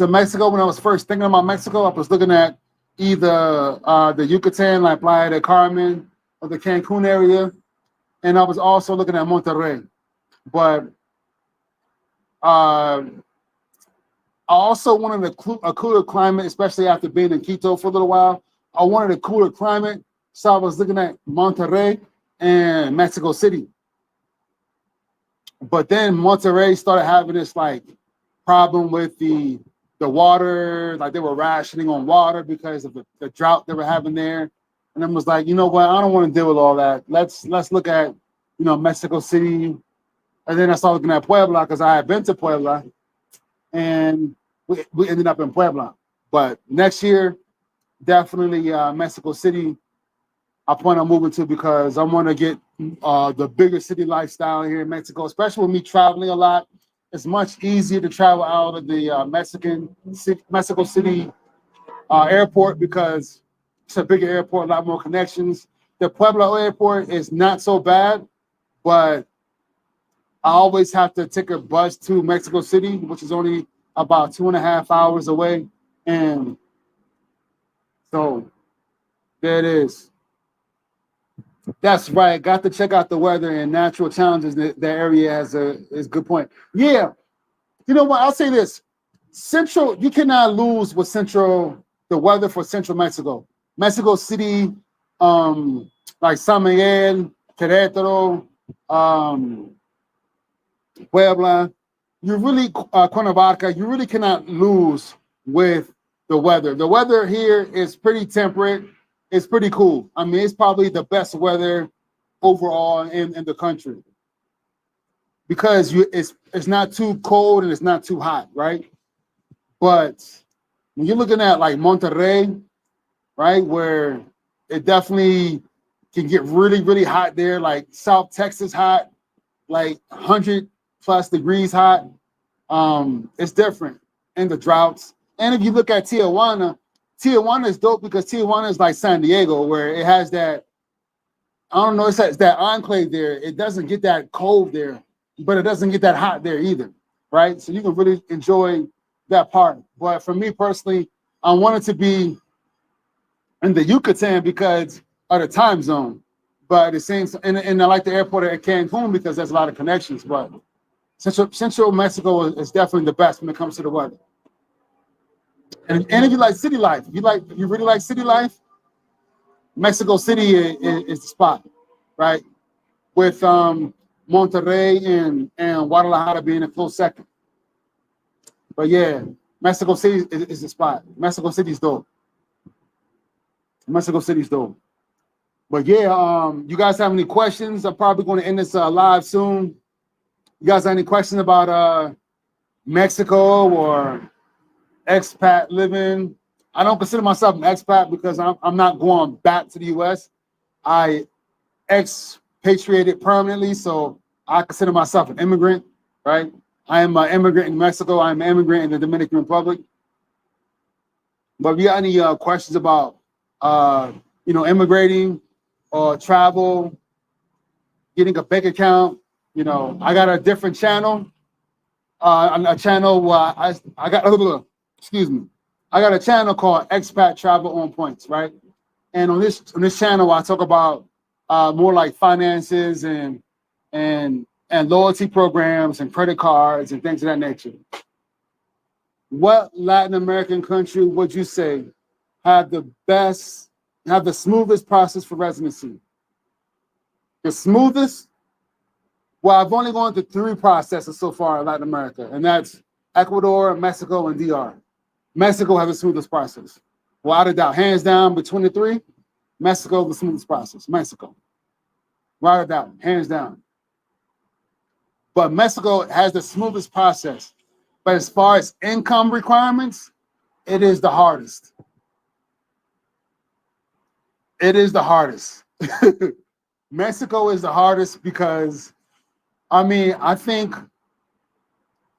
A: Mexico. When I was first thinking about Mexico, I was looking at either the Yucatan, like Playa del Carmen, or the Cancun area, and I was also looking at Monterrey. But I also wanted a cooler climate, especially after being in Quito for a little while. I wanted a cooler climate, so I was looking at Monterrey and Mexico City. But then Monterrey started having this like problem with the water, like they were rationing on water because of the drought they were having there. And I was like, you know what, I don't want to deal with all that. Let's look at, you know, Mexico City. And then I started looking at Puebla because I had been to Puebla, and we ended up in Puebla. But next year, definitely Mexico City, I plan on moving to because I want to get the bigger city lifestyle here in Mexico, especially with me traveling a lot. It's much easier to travel out of the Mexico City airport because it's a bigger airport, a lot more connections. The Puebla airport is not so bad, but I always have to take a bus to Mexico City, which is only about 2.5 hours away. And so there it is. That's right. Got to check out the weather and natural challenges that area has is a good point. Yeah. You know what? I'll say this. You cannot lose with the weather for Central Mexico. Mexico City, like San Miguel, Querétaro, Puebla, Cuernavaca, you really cannot lose with the weather. The weather here is pretty temperate. It's pretty cool. I mean, it's probably the best weather overall in the country because it's not too cold and it's not too hot, right? But when you're looking at like Monterrey, right, where it definitely can get really, really hot there, like South Texas hot, like 100+ degrees hot. It's different in the droughts. And if you look at Tijuana, Tijuana is dope because Tijuana is like San Diego, where it has that, I don't know, it's that enclave there. It doesn't get that cold there, but it doesn't get that hot there either, right? So you can really enjoy that part. But for me personally, I wanted to be in the Yucatan because of the time zone. But it seems, and I like the airport at Cancun because there's a lot of connections. But Central Mexico is definitely the best when it comes to the weather. And if you like city life, if you really like city life, Mexico City is the spot, right? With Monterrey and Guadalajara being a close second. But yeah, Mexico City is the spot. Mexico City's dope. Mexico City's dope. But yeah, you guys have any questions? I'm probably going to end this live soon. You guys have any questions about Mexico or expat living? I don't consider myself an expat because I'm not going back to the U.S. I expatriated permanently, so I consider myself an immigrant, right? I am an immigrant in Mexico. I'm an immigrant in the Dominican Republic. But if you got any questions about, immigrating or travel, getting a bank account, I got a different channel. A channel where I got a channel called Expat Travel on Points, right? And on this channel, I talk about more like finances and loyalty programs and credit cards and things of that nature. What Latin American country would you say have the smoothest process for residency? The smoothest? Well, I've only gone through 3 processes so far in Latin America, and that's Ecuador, Mexico, and DR. Mexico has the smoothest process. Without a doubt, hands down between the 3, Mexico the smoothest process. Mexico, without a doubt, hands down. But Mexico has the smoothest process. But as far as income requirements, it is the hardest. It is the hardest. Mexico is the hardest because, I think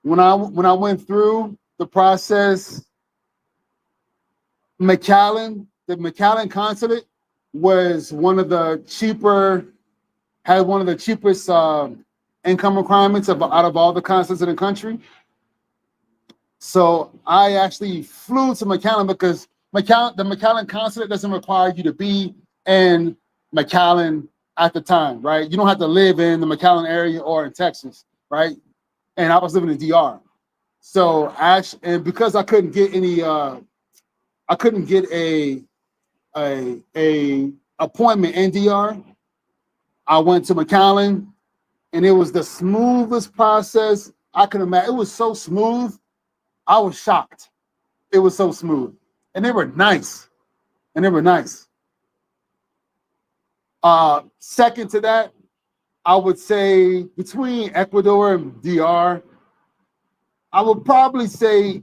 A: when I went through the process, the McAllen Consulate was one of the cheapest income requirements out of all the consulates in the country. So I actually flew to McAllen because the McAllen Consulate doesn't require you to be in McAllen at the time, right? You don't have to live in the McAllen area or in Texas, right? And I was living in DR. So and because I couldn't get a appointment in DR, I went to McAllen, and it was the smoothest process I could imagine. It was so smooth, I was shocked. It was so smooth, and they were nice. Second to that, I would say between Ecuador and DR, I would probably say,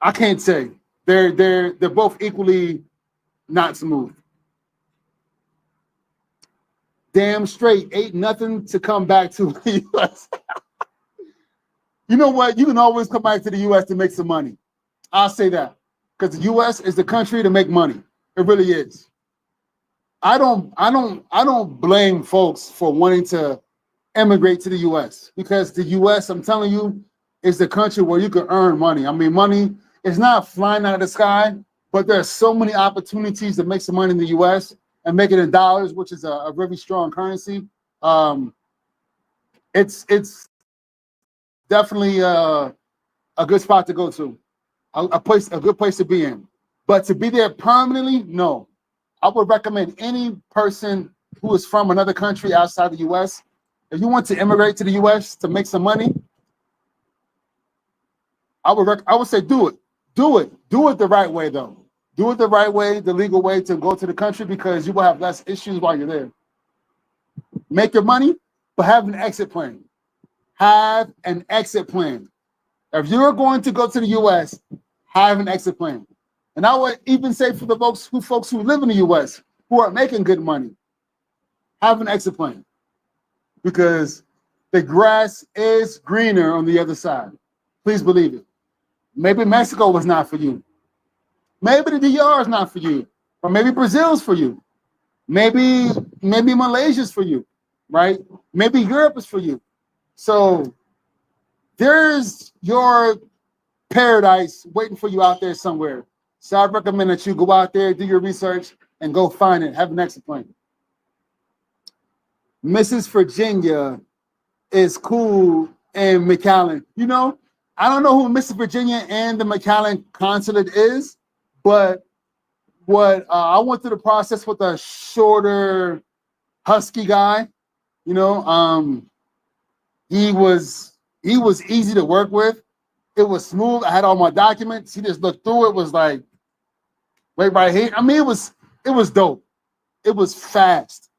A: I can't say. They're both equally not smooth. Damn straight, ain't nothing to come back to the US. You know what? You can always come back to the US to make some money. I'll say that. Because the US is the country to make money. It really is. I don't blame folks for wanting to emigrate to the US, because the US, I'm telling you, is the country where you can earn money. Money is not flying out of the sky, but there's so many opportunities to make some money in the US and make it in dollars, which is a really strong currency. It's definitely a good spot to go to, a good place to be in. But to be there permanently, no. I would recommend any person who is from another country outside the US, if you want to immigrate to the US to make some money, I would say do it. Do it. Do it the right way, though. Do it the right way, the legal way to go to the country, because you will have less issues while you're there. Make your money, but have an exit plan. Have an exit plan. If you're going to go to the U.S., have an exit plan. And I would even say for the folks who live in the U.S. who are making good money, have an exit plan, because the grass is greener on the other side. Please believe it. Maybe Mexico was not for you. Maybe the DR is not for you, or maybe Brazil's for you. Maybe Malaysia's for you, right? Maybe Europe is for you. So there's your paradise waiting for you out there somewhere. So I recommend that you go out there, do your research, and go find it. Have an exit plan. Mrs. Virginia is cool in McAllen. You know, I don't know who Mrs. Virginia and the McAllen Consulate is, but what I went through the process with a shorter, husky guy. You know, he was easy to work with. It was smooth. I had all my documents. He just looked through it. Was like, wait right here. I mean, it was dope. It was fast.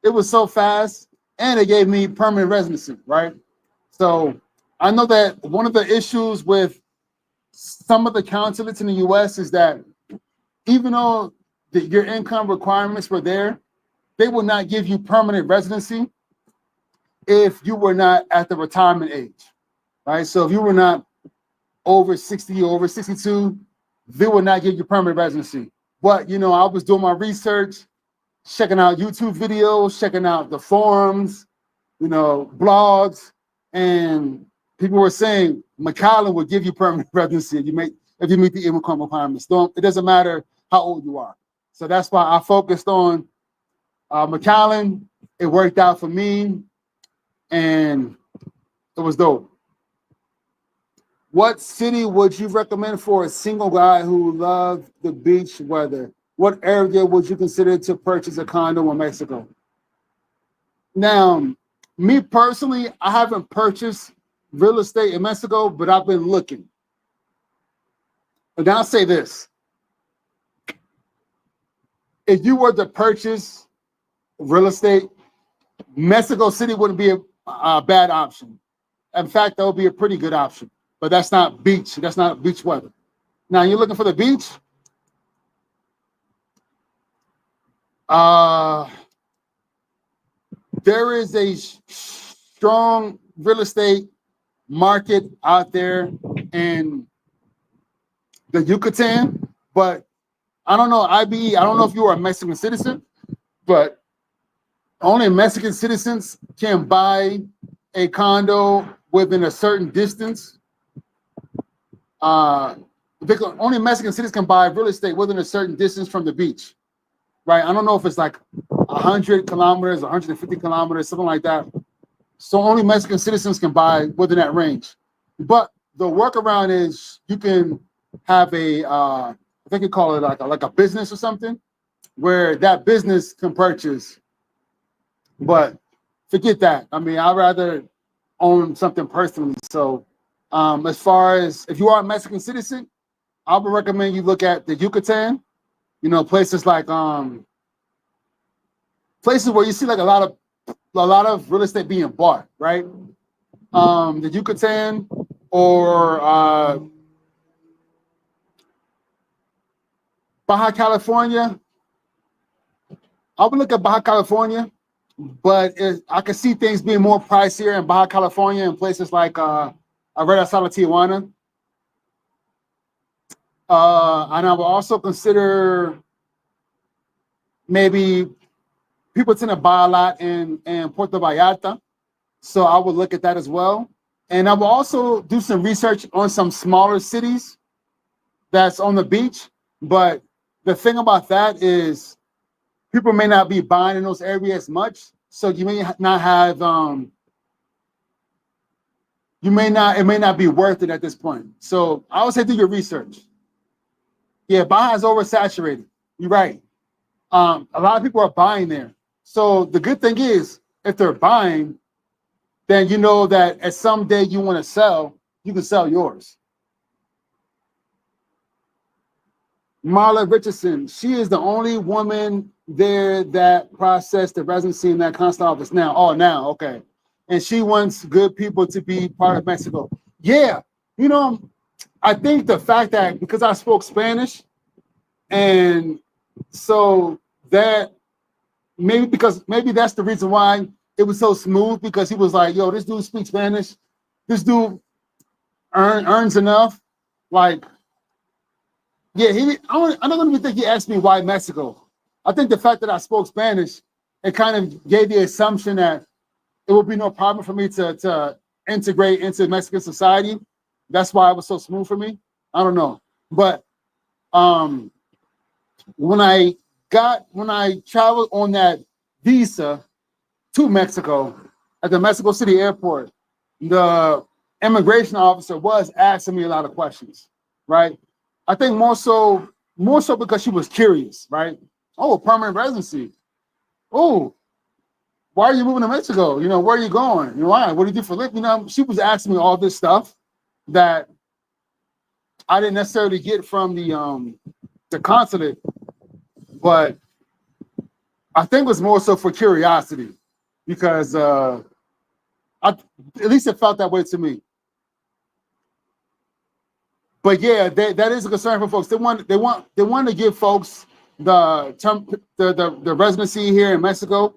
A: It was so fast, and it gave me permanent residency, right? So I know that one of the issues with some of the consulates in the U.S. is that even though your income requirements were there, they will not give you permanent residency if you were not at the retirement age, right? So if you were not over 60 or over 62, they will not give you permanent residency. But, you know, I was doing my research, checking out YouTube videos, checking out the forums, you know, blogs, and people were saying McAllen will give you permanent residency if you meet the income requirements. It doesn't matter how old you are. So that's why I focused on McAllen. It worked out for me, and it was dope. What city would you recommend for a single guy who loved the beach weather? What area would you consider to purchase a condo in Mexico? Now, me personally, I haven't purchased real estate in Mexico, but I've been looking. And I'll say this. If you were to purchase real estate, Mexico City wouldn't be a bad option. In fact, that would be a pretty good option. But that's not beach. That's not beach weather. Now, you're looking for the beach? There is a strong real estate market out there in the Yucatan, but I don't know, IBE, I don't know if you are a Mexican citizen, but only Mexican citizens can buy a condo within a certain distance. Only Mexican citizens can buy real estate within a certain distance from the beach, right? I don't know if it's like 100 kilometers, 150 kilometers, something like that. So only Mexican citizens can buy within that range. But the workaround is you can have I think you call it like a business or something, where that business can purchase. But forget that. I mean, I'd rather own something personally. So as far as if you are a Mexican citizen, I would recommend you look at the Yucatan, you know, places like places where you see like a lot of real estate being bought, right? The Yucatan or Baja California. I would look at Baja California, but I could see things being more pricier in Baja California and places like Tijuana. And I would also consider maybe people tend to buy a lot in Puerto Vallarta. So I would look at that as well. And I will also do some research on some smaller cities that's on the beach. But the thing about that is people may not be buying in those areas much. So you may not have, it may not be worth it at this point. So I would say do your research. Yeah, Baja is oversaturated. You're right. A lot of people are buying there. So the good thing is, if they're buying, then you know that at some day you want to sell, you can sell yours. Marla Richardson, she is the only woman there that processed the residency in that consulate office now. Oh, now, okay. And she wants good people to be part of Mexico. Yeah, you know, I think the fact that because I spoke Spanish, and so that maybe that's the reason why it was so smooth, because he was like, yo, this dude speaks Spanish. This dude earns enough. Like, yeah, I don't even think he asked me why Mexico. I think the fact that I spoke Spanish, it kind of gave the assumption that it would be no problem for me to integrate into Mexican society. That's why it was so smooth for me. I don't know. But when I traveled on that visa to Mexico at the Mexico City airport, the immigration officer was asking me a lot of questions, right? I think more so because she was curious, right? Oh, permanent residency. Oh, why are you moving to Mexico? You know, where are you going? You know, why? What do you do for a living? You know, she was asking me all this stuff that I didn't necessarily get from the consulate, but I think it was more so for curiosity, because at least it felt that way to me. But yeah, that is a concern for folks. They want to give folks the residency here in Mexico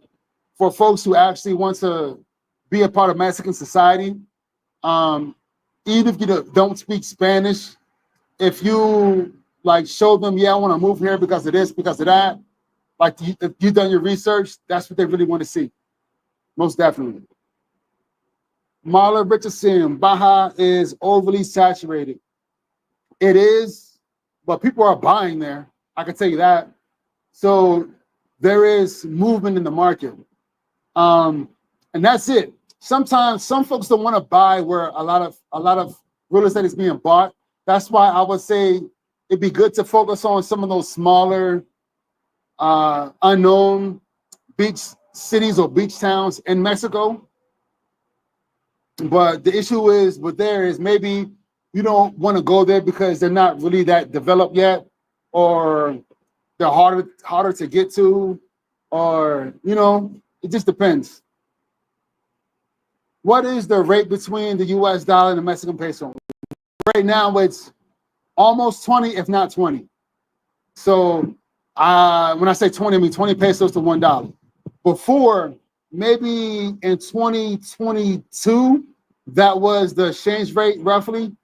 A: for folks who actually want to be a part of Mexican society. Even if you don't speak Spanish, if you like show them, yeah, I want to move here because of this, because of that, like if you've done your research, that's what they really want to see. Most definitely. Marla Richardson, Baja is overly saturated. It is, but people are buying there. I can tell you that. So there is movement in the market. And that's it. Sometimes some folks don't want to buy where a lot of real estate is being bought. That's why I would say it'd be good to focus on some of those smaller, unknown beach cities or beach towns in Mexico. But the issue is maybe you don't want to go there because they're not really that developed yet, or they're harder to get to, or it just depends. What is the rate between the US dollar and the Mexican peso? Right now it's almost 20, if not 20. So when I say 20, I mean 20 pesos to $1. Before, maybe in 2022, that was the exchange rate, roughly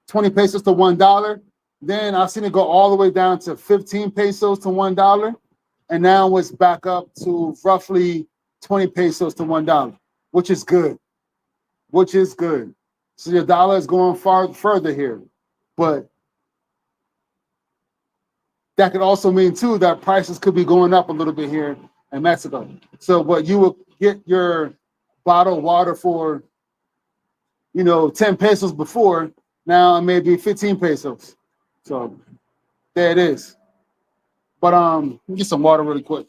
A: 20 pesos to $1. Then I've seen it go all the way down to 15 pesos to $1. And now it's back up to roughly 20 pesos to $1, which is good. So your dollar is going further here. But that could also mean too that prices could be going up a little bit here in Mexico. So what you will get your bottled water for, 10 pesos before, now it may be 15 pesos. So there it is. But let me get some water really quick.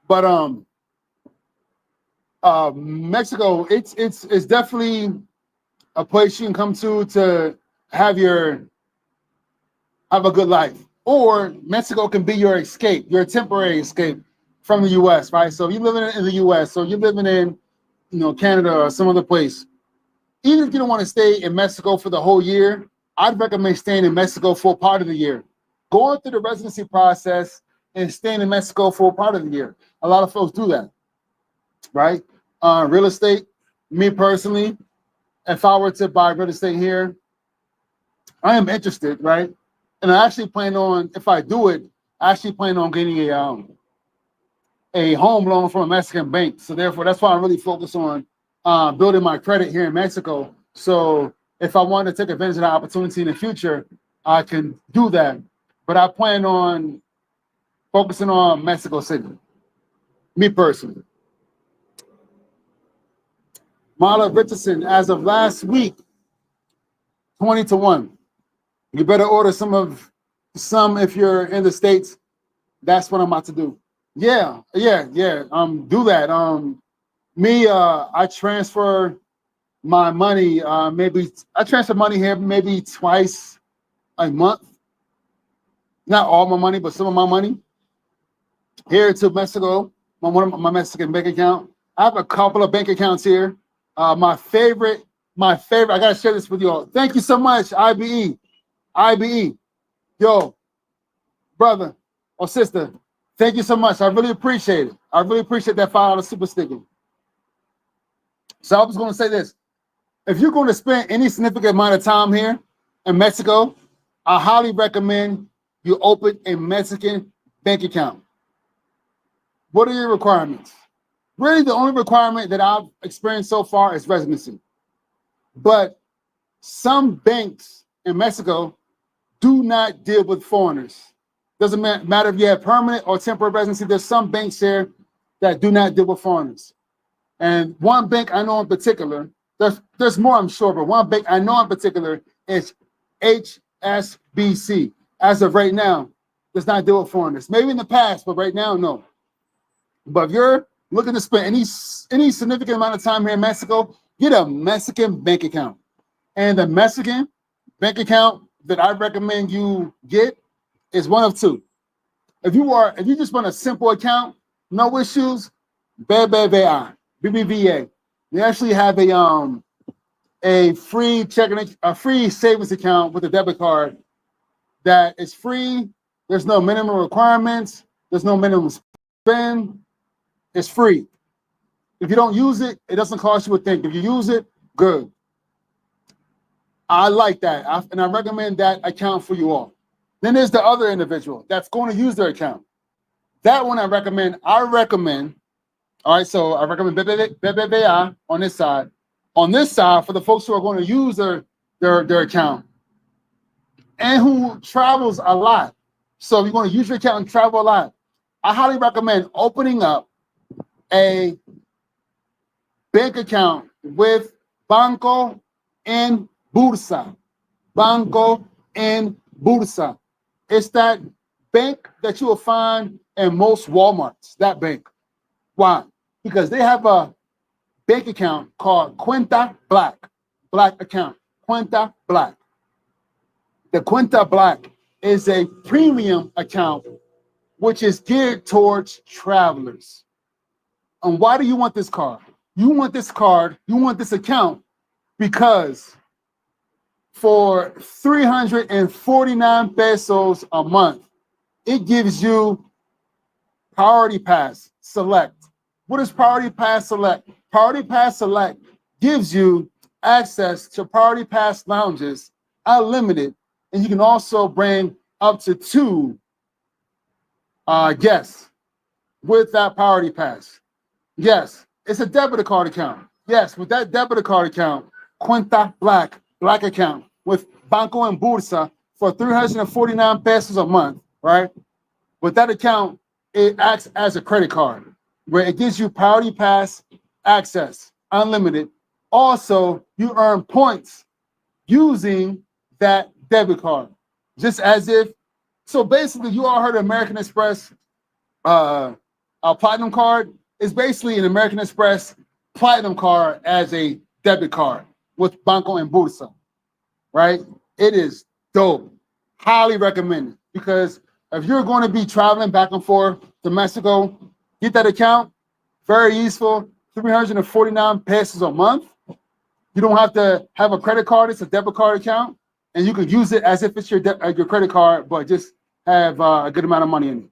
A: But Mexico, it's definitely a place you can come to have a good life. Or Mexico can be your escape, your temporary escape from the US, right? So if you're living in the US, so you're living in Canada or some other place, even if you don't want to stay in Mexico for the whole year, I'd recommend staying in Mexico for part of the year. Going through the residency process and staying in Mexico for part of the year. A lot of folks do that, right? Real estate, me personally, if I were to buy real estate here, I am interested, right? And I actually plan on, if I do it, I actually plan on getting a home loan from a Mexican bank. So therefore, that's why I'm really focused on building my credit here in Mexico. So if I want to take advantage of the opportunity in the future, I can do that. But I plan on focusing on Mexico City, me personally. Marla Richardson, as of last week, 20-1. You better order some if you're in the States. That's what I'm about to do. Yeah. Do that. Me, I transfer my money. Maybe I transfer money here maybe twice a month. Not all my money, but some of my money here to Mexico. One of my Mexican bank account. I have a couple of bank accounts here. My favorite. I gotta share this with you all. Thank you so much, IBE. Yo, brother or sister, thank you so much. I really appreciate it. I really appreciate that $5 super sticker. So I was going to say this. If you're going to spend any significant amount of time here in Mexico, I highly recommend you open a Mexican bank account. What are your requirements? Really, the only requirement that I've experienced so far is residency. But some banks in Mexico do not deal with foreigners. Doesn't matter if you have permanent or temporary residency. There's some banks here that do not deal with foreigners. And one bank I know in particular, there's more I'm sure, but one bank I know in particular is HSBC. As of right now, does not deal with foreigners. Maybe in the past, but right now, no. But if you're looking to spend any significant amount of time here in Mexico, get a Mexican bank account. And the Mexican bank account that I recommend you get is one of two. If you just want a simple account, no issues, BBVA. They actually have a free free savings account with a debit card that is free. There's no minimum requirements. There's no minimum spend. It's free. If you don't use it, it doesn't cost you a thing. If you use it, good. I like that, and I recommend that account for you all. Then there's the other individual that's going to use their account. That one I recommend. All right, so I recommend BBVA on this side. On this side, for the folks who are going to use their account and who travels a lot. So if you're going to use your account and travel a lot, I highly recommend opening up a bank account with Banco en Bursa. Banco en Bursa. It's that bank that you will find in most Walmarts, that bank. Why? Because they have a bank account called Cuenta Black account, Cuenta Black. The Cuenta Black is a premium account which is geared towards travelers. And why do you want this card? You want this account because for 349 pesos a month, it gives you Priority Pass Select. What is Priority Pass Select? Priority Pass Select gives you access to Priority Pass lounges, unlimited, and you can also bring up to 2 guests with that Priority Pass. Yes, it's a debit card account. Yes, with that debit card account, Cuenta Black account with Banco en Bursa for 349 pesos a month, right? With that account, it acts as a credit card where it gives you Priority Pass access, unlimited. Also, you earn points using that debit card, just as if. So basically, you all heard of American Express a Platinum card. It's basically an American Express Platinum card as a debit card with Banco en Bursa, right? It is dope. Highly recommend it, because if you're going to be traveling back and forth to Mexico, get that account. Very useful. 349 pesos a month. You don't have to have a credit card. It's a debit card account, and you can use it as if it's your credit card, but just have a good amount of money in it.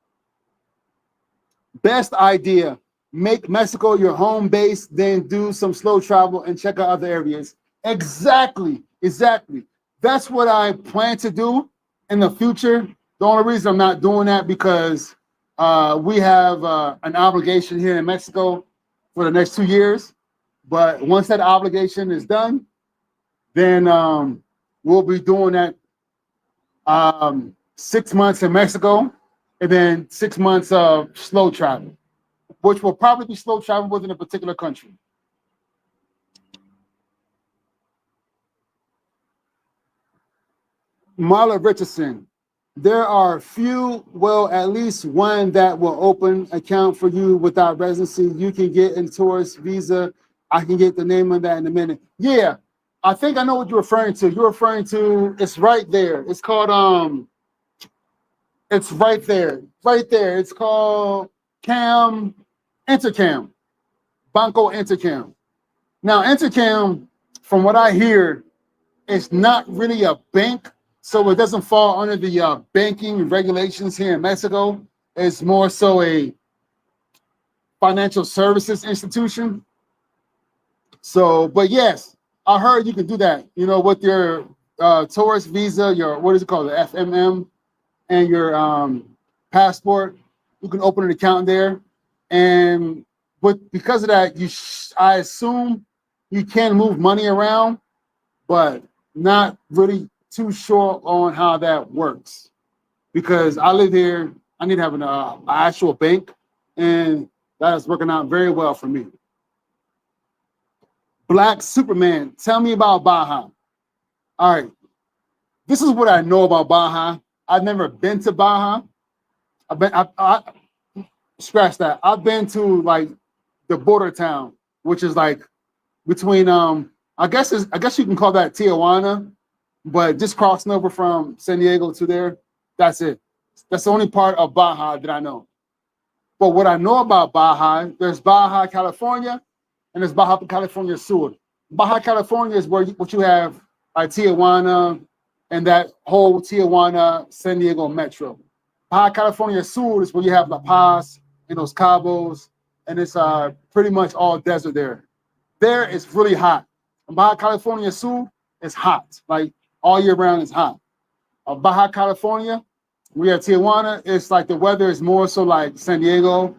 A: Best idea. Make Mexico your home base, then do some slow travel and check out other areas. Exactly. That's what I plan to do in the future. The only reason I'm not doing that because we have an obligation here in Mexico for the next 2 years. But once that obligation is done, then we'll be doing that 6 months in Mexico and then 6 months of slow travel, which will probably be slow travel within a particular country. Marla Richardson, There are few, well, at least one that will open account for you without residency. You can get a tourist visa. I can get the name of that in a minute. Yeah, I think I know what you're referring to. You're referring to, it's right there. It's called, it's right there. Right there. It's called Intercam, Banco Intercam. Now, Intercam, from what I hear, it's not really a bank, so it doesn't fall under the banking regulations here in Mexico. It's more so a financial services institution. So, but yes, I heard you can do that, you know, with your tourist visa, your, what is it called, the FMM, and your passport. You can open an account there. And because of that, I assume you can move money around, but not really too sure on how that works. Because I live here, I need to have an actual bank, and that is working out very well for me. Black Superman, tell me about Baja. All right, this is what I know about Baja. I've never been to Baja. I scratch that. I've been to like the border town, which is like between I guess you can call that Tijuana, but just crossing over from San Diego to there, that's it. That's the only part of Baja that I know. But what I know about Baja, there's Baja California and there's Baja California Sur. Baja California is what you have like Tijuana and that whole Tijuana San Diego metro. Baja California Sur is where you have La Paz and Los Cabos, and it's pretty much all desert there. There it's really hot. Baja California Sur is hot, like all year round is hot. Baja California, we have Tijuana. It's like the weather is more so like San Diego.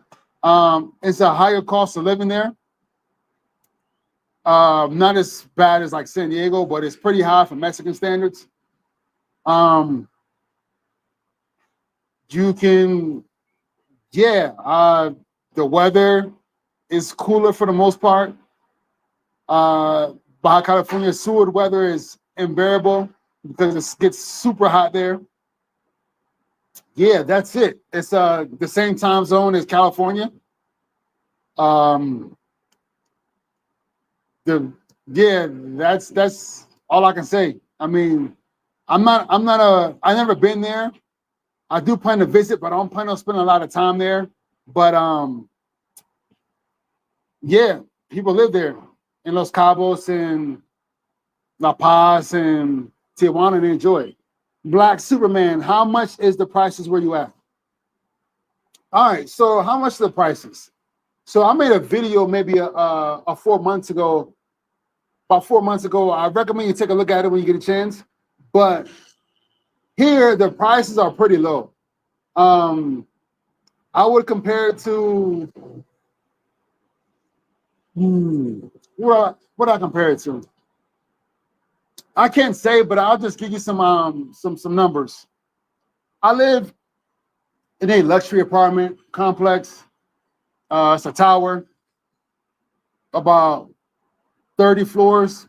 A: It's a higher cost of living there. Not as bad as like San Diego, but it's pretty high for Mexican standards. You can, yeah, the weather is cooler for the most part. Baja California Sur weather is unbearable because it gets super hot there. Yeah, that's it. It's the same time zone as California. That's all I can say. I mean, I've never been there. I do plan to visit, but I don't plan on spending a lot of time there. But yeah, people live there in Los Cabos and La Paz and Tijuana and enjoy it. Black Superman, how much is the prices where you at? All right, so how much are the prices? So I made a video maybe 4 months ago. About 4 months ago, I recommend you take a look at it when you get a chance. But here, the prices are pretty low. I would compare it to what I compare it to. I can't say, but I'll just give you some numbers. I live in a luxury apartment complex. It's a tower, about 30 floors.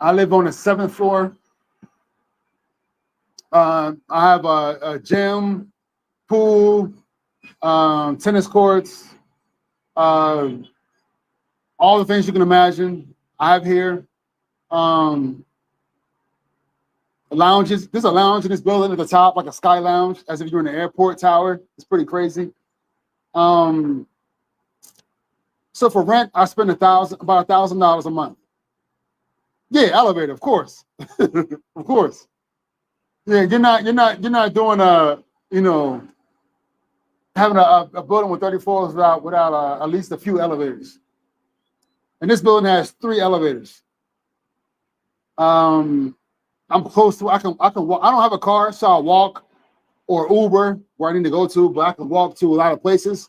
A: I live on the 7th floor. I have a gym, pool, tennis courts, all the things you can imagine I have here. Lounges. There's a lounge in this building at the top, like a sky lounge, as if you're in an airport tower. It's pretty crazy. So for rent, I spend about $1,000 a month. Yeah, elevator, of course, of course. Yeah, you're not doing having a building with 30 floors without at least a few elevators. And this building has 3 elevators. I'm close to. I can walk. I don't have a car, so I walk or Uber where I need to go to, but I can walk to a lot of places.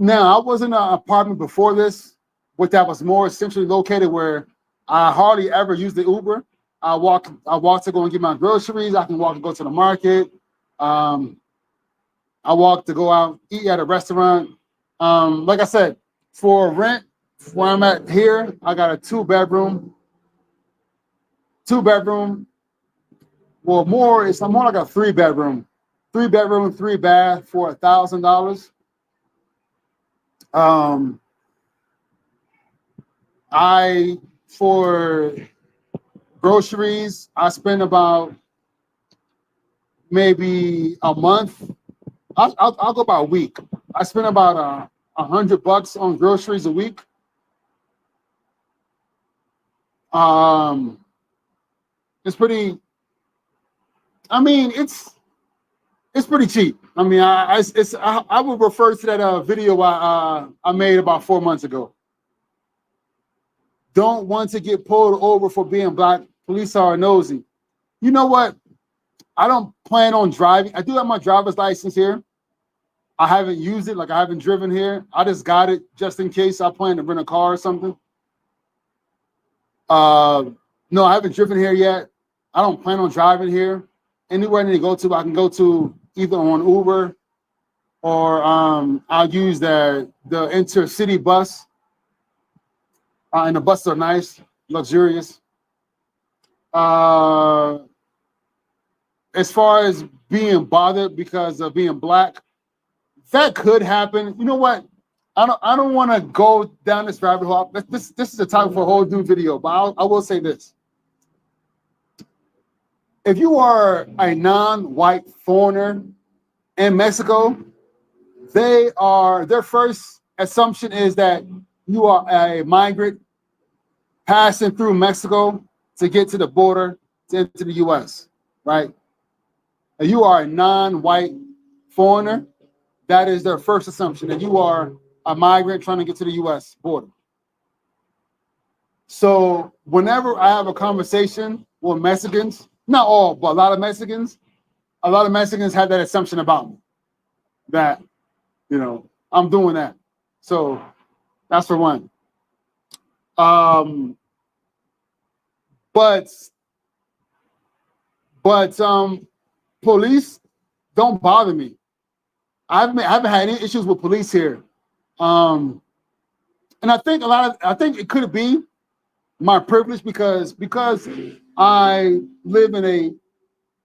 A: Now I was in an apartment before this, which that was more centrally located, where I hardly ever use the Uber. I walk to go and get my groceries. I can walk to go to the market. I walk to go out eat at a restaurant. Like I said, for rent, where I'm at here, I got a 2-bedroom Well, it's more like a 3-bedroom, 3-bath for $1,000. For groceries, I spend about maybe a month. I'll go about a week. I spend about $100 on groceries a week. It's pretty. I mean, it's pretty cheap. I mean, I would refer to that video I made about 4 months ago. Don't want to get pulled over for being black. Police are nosy. You know what? I don't plan on driving. I do have my driver's license here. I haven't used it. Like, I haven't driven here. I just got it just in case I plan to rent a car or something. No, I haven't driven here yet. I don't plan on driving here. Anywhere I need to go to, I can go to either on Uber or I'll use the intercity bus. And the buses are nice, luxurious. As far as being bothered because of being black, that could happen. You know what? I don't want to go down this rabbit hole. This is a topic for a whole new video, but I will say this. If you are a non-white foreigner in Mexico, their first assumption is that you are a migrant passing through Mexico to get to the border to enter the US, right? If you are a non-white foreigner, that is their first assumption, that you are a migrant trying to get to the US border. So whenever I have a conversation with Mexicans, not all, but a lot of Mexicans have that assumption about me, that, you know, I'm doing that. So that's for one. But police don't bother me. I haven't had any issues with police here. And I think it could be my privilege because I live in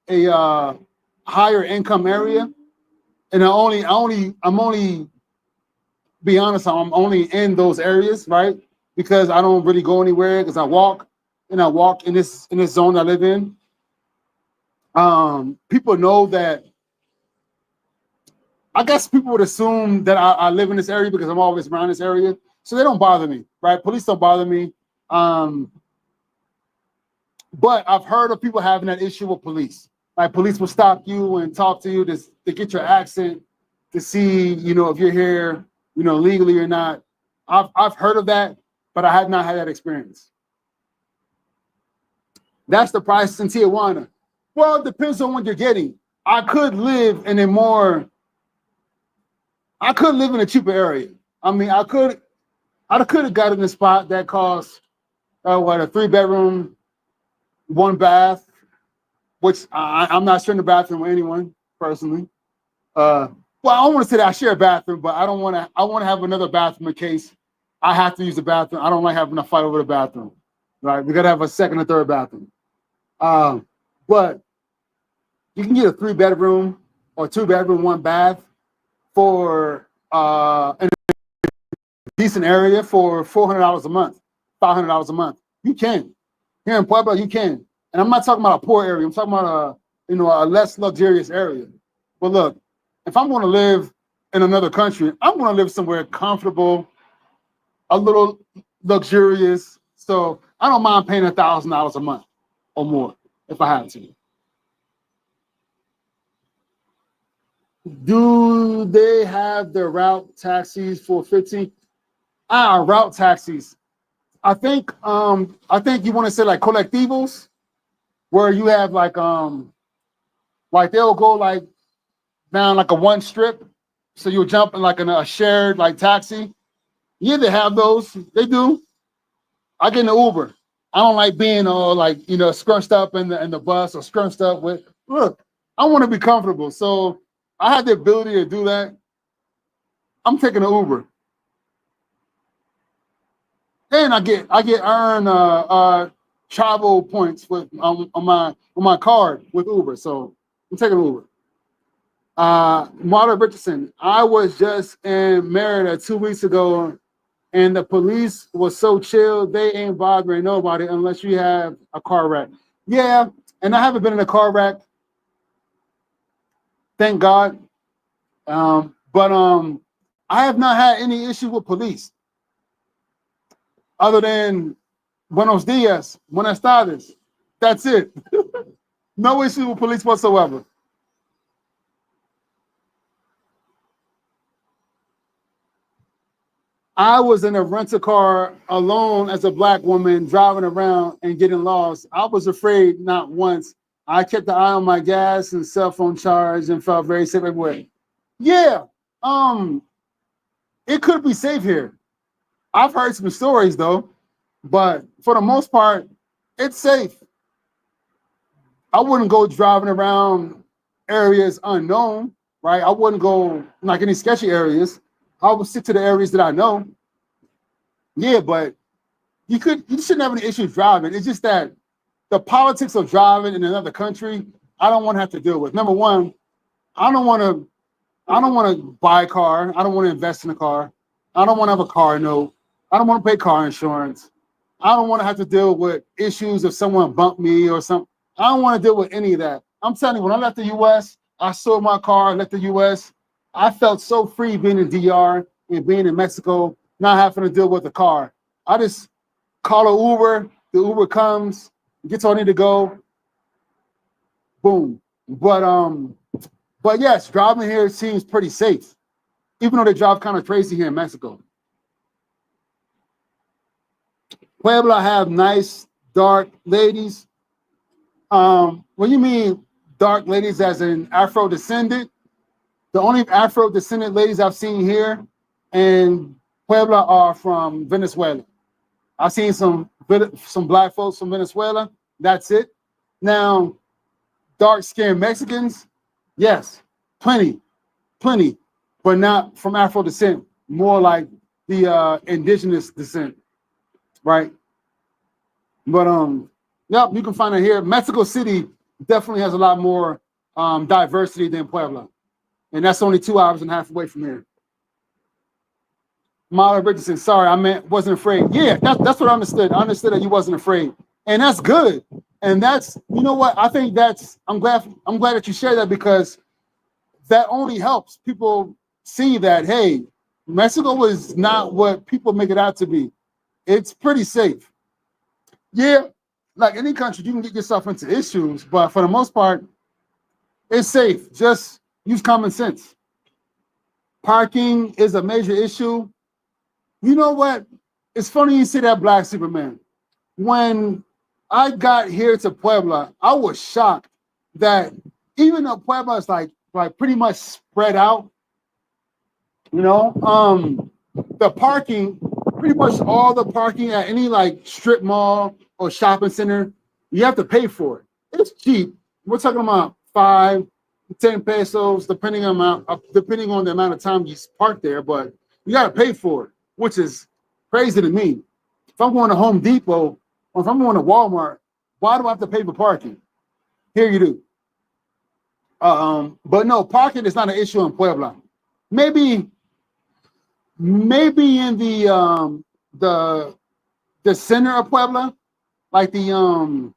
A: a higher income area, and I'm only be honest, I'm only in those areas, right? Because I don't really go anywhere, because I walk in this zone I live in. People know that. I guess people would assume that I live in this area because I'm always around this area, so they don't bother me, right? Police don't bother me. But I've heard of people having that issue with police. Like, police will stop you and talk to you to get your accent, to see, you know, if you're here, you know, legally or not. I've heard of that, but I have not had that experience. That's the price in Tijuana. Well, it depends on what you're getting. I could live in a cheaper area. I mean, I could have gotten a spot that cost a 3-bedroom, 1 bath, which I'm not sharing the bathroom with anyone personally. Well, I don't want to say that I share a bathroom, but I want to have another bathroom in case I have to use the bathroom. I don't like having to fight over the bathroom, right? We got to have a second or third bathroom. But you can get a 3-bedroom or 2-bedroom, 1 bath for in a decent area for $400 a month, $500 a month. You can. Here in Puebla, you can. And I'm not talking about a poor area. I'm talking about a less luxurious area. But look, if I'm going to live in another country, I'm going to live somewhere comfortable, a little luxurious. So I don't mind paying $1,000 a month or more if I have to. Do they have the route taxis for 15? Route taxis. I think you want to say like colectivos, where you have like they'll go like down like a one strip, so you'll jump in like in a shared like taxi. Yeah, they have those. They do. I get in the Uber. I don't like being all like, you know, scrunched up in the bus or scrunched up with. Look, I want to be comfortable, so I have the ability to do that. I'm taking an Uber. And I get earn travel points with on my card with Uber. So I'm taking Uber. Marta Richardson, I was just in Merida 2 weeks ago, and the police was so chill, they ain't bothering nobody unless you have a car wreck. Yeah, and I haven't been in a car wreck, thank God. But I have not had any issue with police other than buenos dias, buenas tardes. That's it. No issue with police whatsoever. I was in a rental car alone as a black woman driving around and getting lost. I was afraid not once. I kept the eye on my gas and cell phone charge and felt very safe everywhere. Yeah, it could be safe here. I've heard some stories though, but for the most part, it's safe. I wouldn't go driving around areas unknown, right? I wouldn't go like any sketchy areas. I would stick to the areas that I know. Yeah, but you shouldn't have any issues driving. It's just that the politics of driving in another country, I don't want to have to deal with. Number one, I don't want to buy a car. I don't want to invest in a car. I don't want to have a car note. I don't want to pay car insurance. I don't want to have to deal with issues if someone bumped me or something. I don't want to deal with any of that. I'm telling you, when I left the U.S., I sold my car, left the U.S., I felt so free being in DR and being in Mexico, not having to deal with the car. I just call an Uber, the Uber comes, gets where I need to go, boom. But yes, driving here seems pretty safe, even though they drive kind of crazy here in Mexico. Puebla have nice, dark ladies. When you mean dark ladies as in Afro-descendant, the only Afro-descendant ladies I've seen here in Puebla are from Venezuela. I've seen some black folks from Venezuela. That's it. Now, dark-skinned Mexicans, yes, plenty, but not from Afro descent. More like the indigenous descent, right? But yep, you can find it here. Mexico City definitely has a lot more diversity than Puebla. And that's only 2 hours and a half away from here. Mara Richardson, sorry, I meant wasn't afraid. Yeah, that's what I understood. I understood that you wasn't afraid. And that's good. And that's, you know what, I think I'm glad that you shared that, because that only helps people see that, hey, Mexico is not what people make it out to be. It's pretty safe. Yeah, like any country, you can get yourself into issues, but for the most part, it's safe. Just use common sense. Parking is a major issue. You know what? It's funny you say that, Black Superman. When I got here to Puebla, I was shocked that even though Puebla is like pretty much spread out, you know, the parking, pretty much all the parking at any like strip mall or shopping center, you have to pay for it. It's cheap. We're talking about 5 to 10 pesos, depending on the amount of time you park there, but you got to pay for it, which is crazy to me. If I'm going to Home Depot or if I'm going to Walmart, why do I have to pay for parking? Here you do. But no, parking is not an issue in Puebla. Maybe in the center of Puebla, like the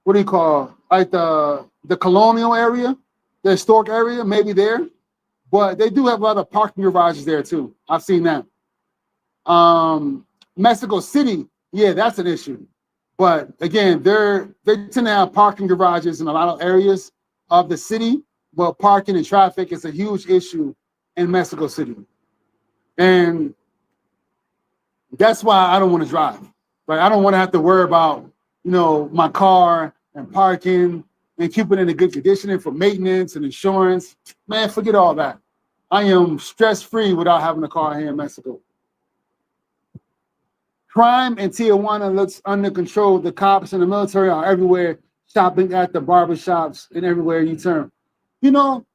A: what do you call, like the colonial area, the historic area, maybe there. But they do have a lot of parking garages there too. I've seen that. Mexico City, yeah, that's an issue. But again, they tend to have parking garages in a lot of areas of the city, but parking and traffic is a huge issue in Mexico City. And that's why I don't want to drive. Right? I don't want to have to worry about, you know, my car and parking and keeping it in good condition for maintenance and insurance. Man, forget all that. I am stress-free without having a car here in Mexico. Crime in Tijuana looks under control. The cops and the military are everywhere, shopping at the barbershops and everywhere you turn. You know,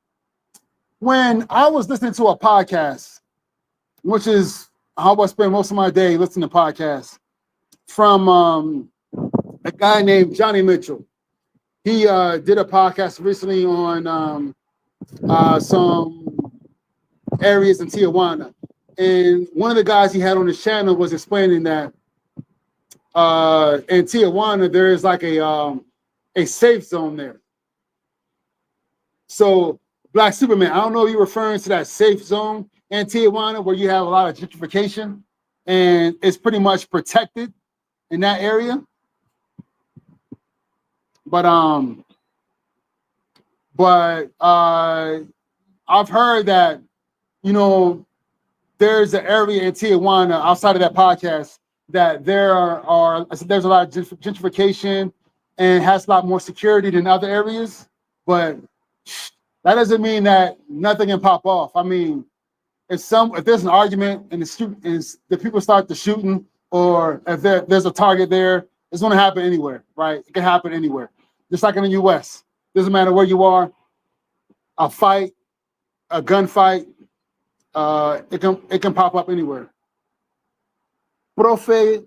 A: when I was listening to a podcast, which is how I spend most of my day listening to podcasts, from a guy named Johnny Mitchell. He did a podcast recently on some areas in Tijuana. And one of the guys he had on his channel was explaining that in Tijuana, there is like a safe zone there. So Black Superman, I don't know if you're referring to that safe zone in Tijuana where you have a lot of gentrification and it's pretty much protected in that area. But I've heard that, you know, there's an area in Tijuana outside of that podcast that there's a lot of gentrification and has a lot more security than other areas. But that doesn't mean that nothing can pop off. I mean, if there's an argument and the people start the shooting, or if there's a target there, it's going to happen anywhere, right? It can happen anywhere. Just like in the U.S., doesn't matter where you are. A fight, a gunfight, it can pop up anywhere. Profe,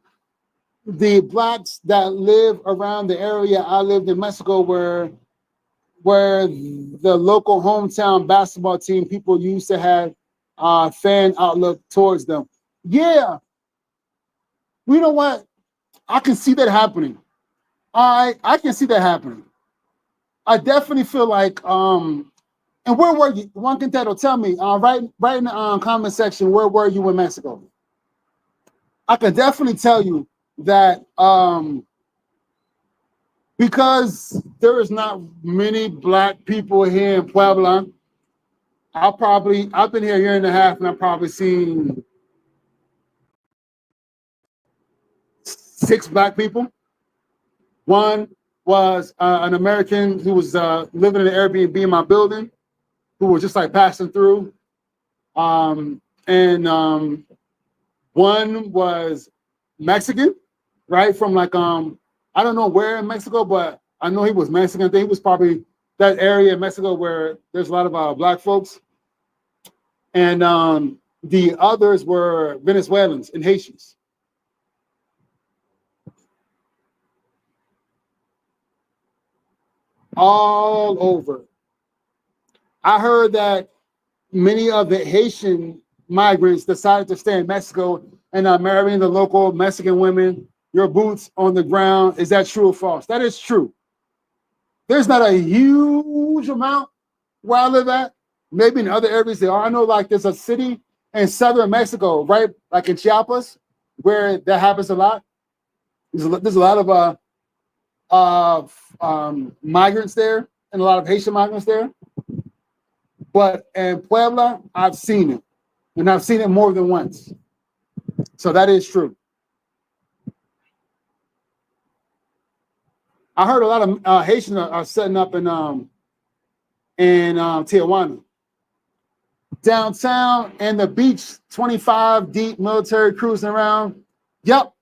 A: the Blacks that live around the area I lived in Mexico, where the local hometown basketball team, people used to have fan outlook towards them. Yeah, you know what? I can see that happening. I can see that happening. I definitely feel like and where were you? Juan Quintero, tell me, right in the comment section, where were you in Mexico? I can definitely tell you that because there is not many Black people here in Puebla, I've been here a year and a half, and I've probably seen 6 Black people. One was an American who was living in an Airbnb in my building, who was just like passing through. And one was Mexican, right? From like, I don't know where in Mexico, but I know he was Mexican. I think he was probably that area in Mexico where there's a lot of Black folks. And the others were Venezuelans and Haitians. All over. I heard that many of the Haitian migrants decided to stay in Mexico and marrying the local Mexican women, your boots on the ground. Is that true or false? That is true. There's not a huge amount where I live at. Maybe in other areas there are. I know like there's a city in southern Mexico, right? Like in Chiapas, where that happens a lot. There's a lot of migrants there and a lot of Haitian migrants there. But in Puebla, I've seen it. And I've seen it more than once. So that is true. I heard a lot of Haitians are setting up in Tijuana. Downtown and the beach, 25 deep military cruising around. Yep.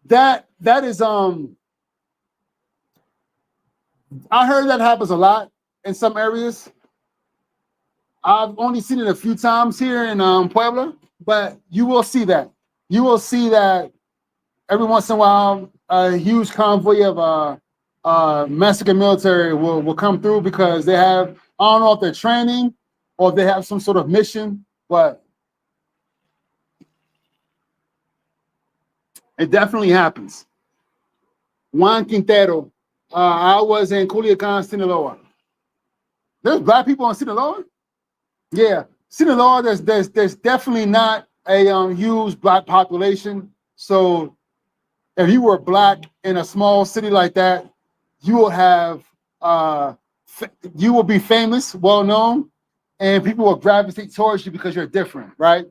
A: That is I heard that happens a lot in some areas. I've only seen it a few times here in Puebla, but you will see that. You will see that every once in a while, a huge convoy of Mexican military will come through because they have, I don't know if they're training or if they have some sort of mission, but it definitely happens. Juan Quintero, I was in Culiacan, Sinaloa. There's Black people in Sinaloa? Yeah, Sinaloa, there's definitely not a huge Black population. So if you were Black in a small city like that, you will have you will be famous, well known, and people will gravitate towards you because you're different, right?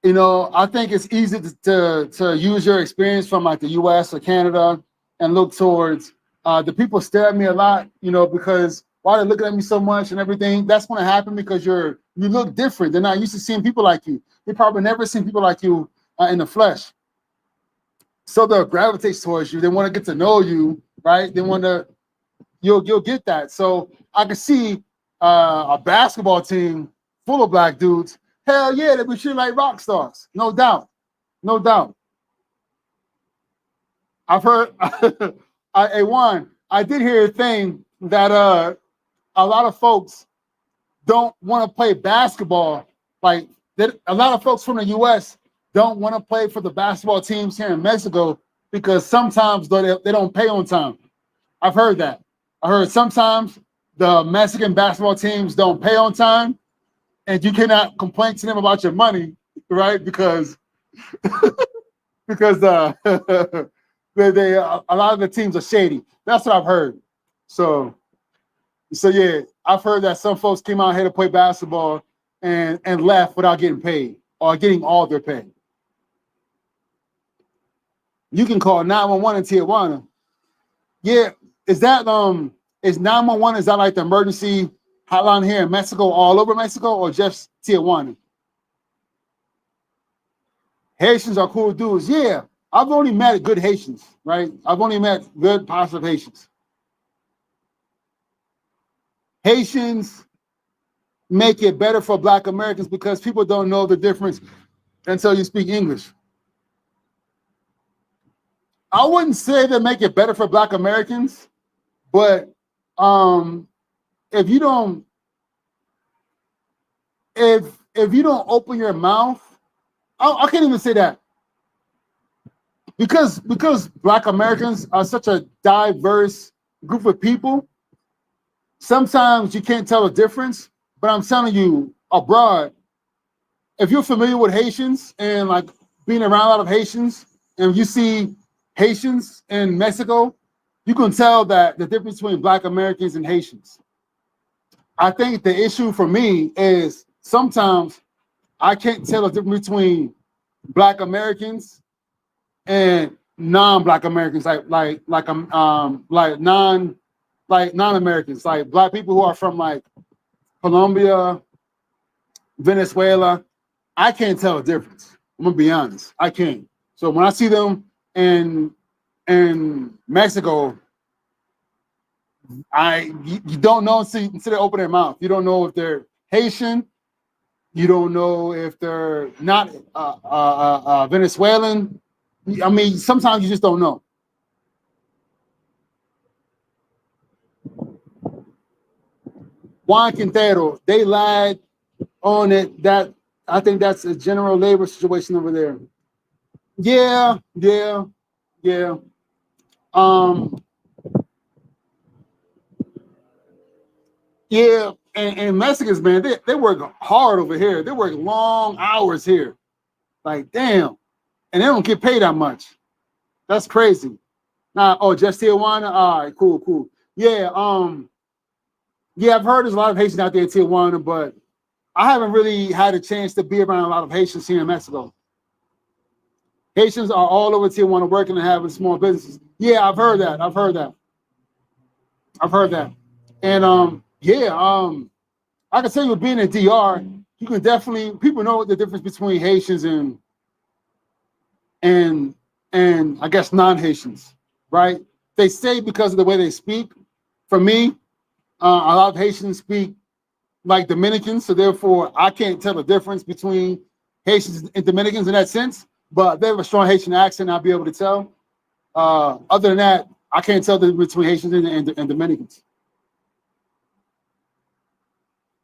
A: You know, I think it's easy to use your experience from like the US or Canada and look towards the people stare at me a lot, you know, because why they're looking at me so much and everything. That's going to happen because you look different. They're not used to seeing people like you. They probably never seen people like you in the flesh. So they'll gravitate towards you. They want to get to know you, right? They want to, you'll get that. So I can see a basketball team full of Black dudes. Hell yeah, they be treated like rock stars. No doubt. No doubt. I've heard. Hey, Juan, I did hear a thing that a lot of folks don't want to play basketball. Like that, a lot of folks from the U.S. don't want to play for the basketball teams here in Mexico because sometimes they don't pay on time. I've heard that. I heard sometimes the Mexican basketball teams don't pay on time, and you cannot complain to them about your money, right? Because they a lot of the teams are shady. That's what I've heard. So yeah, I've heard that some folks came out here to play basketball and left without getting paid or getting all their pay. You can call 911 in Tijuana. Yeah, is that is 911, is that like the emergency hotline here in Mexico, all over Mexico, or just Tijuana? Haitians are cool dudes. Yeah, I've only met good Haitians, right? I've only met good, positive Haitians. Haitians make it better for Black Americans because people don't know the difference until you speak English. I wouldn't say they make it better for Black Americans, but if you don't open your mouth, I can't even say that because Black Americans are such a diverse group of people. Sometimes you can't tell the difference, but I'm telling you, abroad, if you're familiar with Haitians and like being around a lot of Haitians, and you see Haitians in Mexico, you can tell that the difference between Black Americans and Haitians. I think the issue for me is sometimes I can't tell the difference between Black Americans and non-Black Americans, like non-Americans, like Black people who are from like Colombia, Venezuela. I can't tell the difference. I'm gonna be honest. I can't. So when I see them in Mexico, you don't know until they open their mouth. You don't know if they're Haitian. You don't know if they're not Venezuelan. I mean, sometimes you just don't know. Juan Quintero, they lied on it. That I think that's a general labor situation over there. Yeah. Yeah, and Mexicans, man, they work hard over here. They work long hours here. Like, damn. And they don't get paid that much. That's crazy. Nah, oh, just Tijuana? All right, cool. Yeah, I've heard there's a lot of Haitians out there in Tijuana, but I haven't really had a chance to be around a lot of Haitians here in Mexico. Haitians are all over Tijuana working and having small businesses. Yeah, I've heard that. And I can tell you, being in DR, you can definitely, people know the difference between Haitians and I guess non-Haitians, right? They say because of the way they speak. For me, a lot of Haitians speak like Dominicans, so therefore I can't tell the difference between Haitians and Dominicans in that sense, but they have a strong Haitian accent, I'll be able to tell. Other than that, I can't tell the difference between Haitians and Dominicans.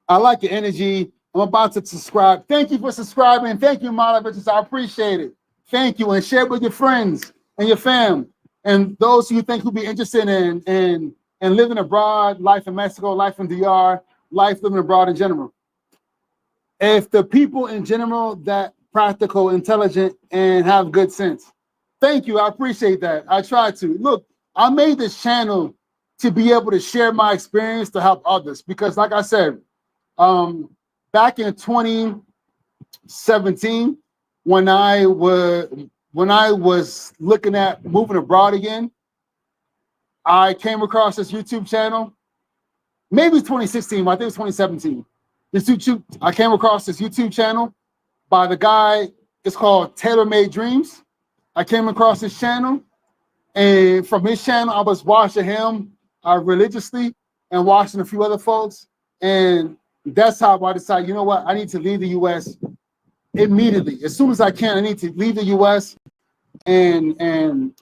A: I like your energy. I'm about to subscribe. Thank you for subscribing. Thank you, moderators. I appreciate it. Thank you. And share with your friends and your fam and those who you think will be interested in living abroad, life in Mexico, life in DR, life living abroad in general. If the people in general that practical, intelligent, and have good sense. Thank you. I appreciate that. I try to. Look, I made this channel to be able to share my experience to help others because, like I said, back in 2017, when I was looking at moving abroad again, I came across this YouTube channel. Maybe it's 2016, but I think it's 2017. I came across this YouTube channel by the guy. It's called Tailor Made Dreams. I came across this channel, and from his channel, I was watching him religiously and watching a few other folks, and that's how I decided, you know what, I need to leave the U.S. immediately. As soon as I can, I need to leave the U.S. and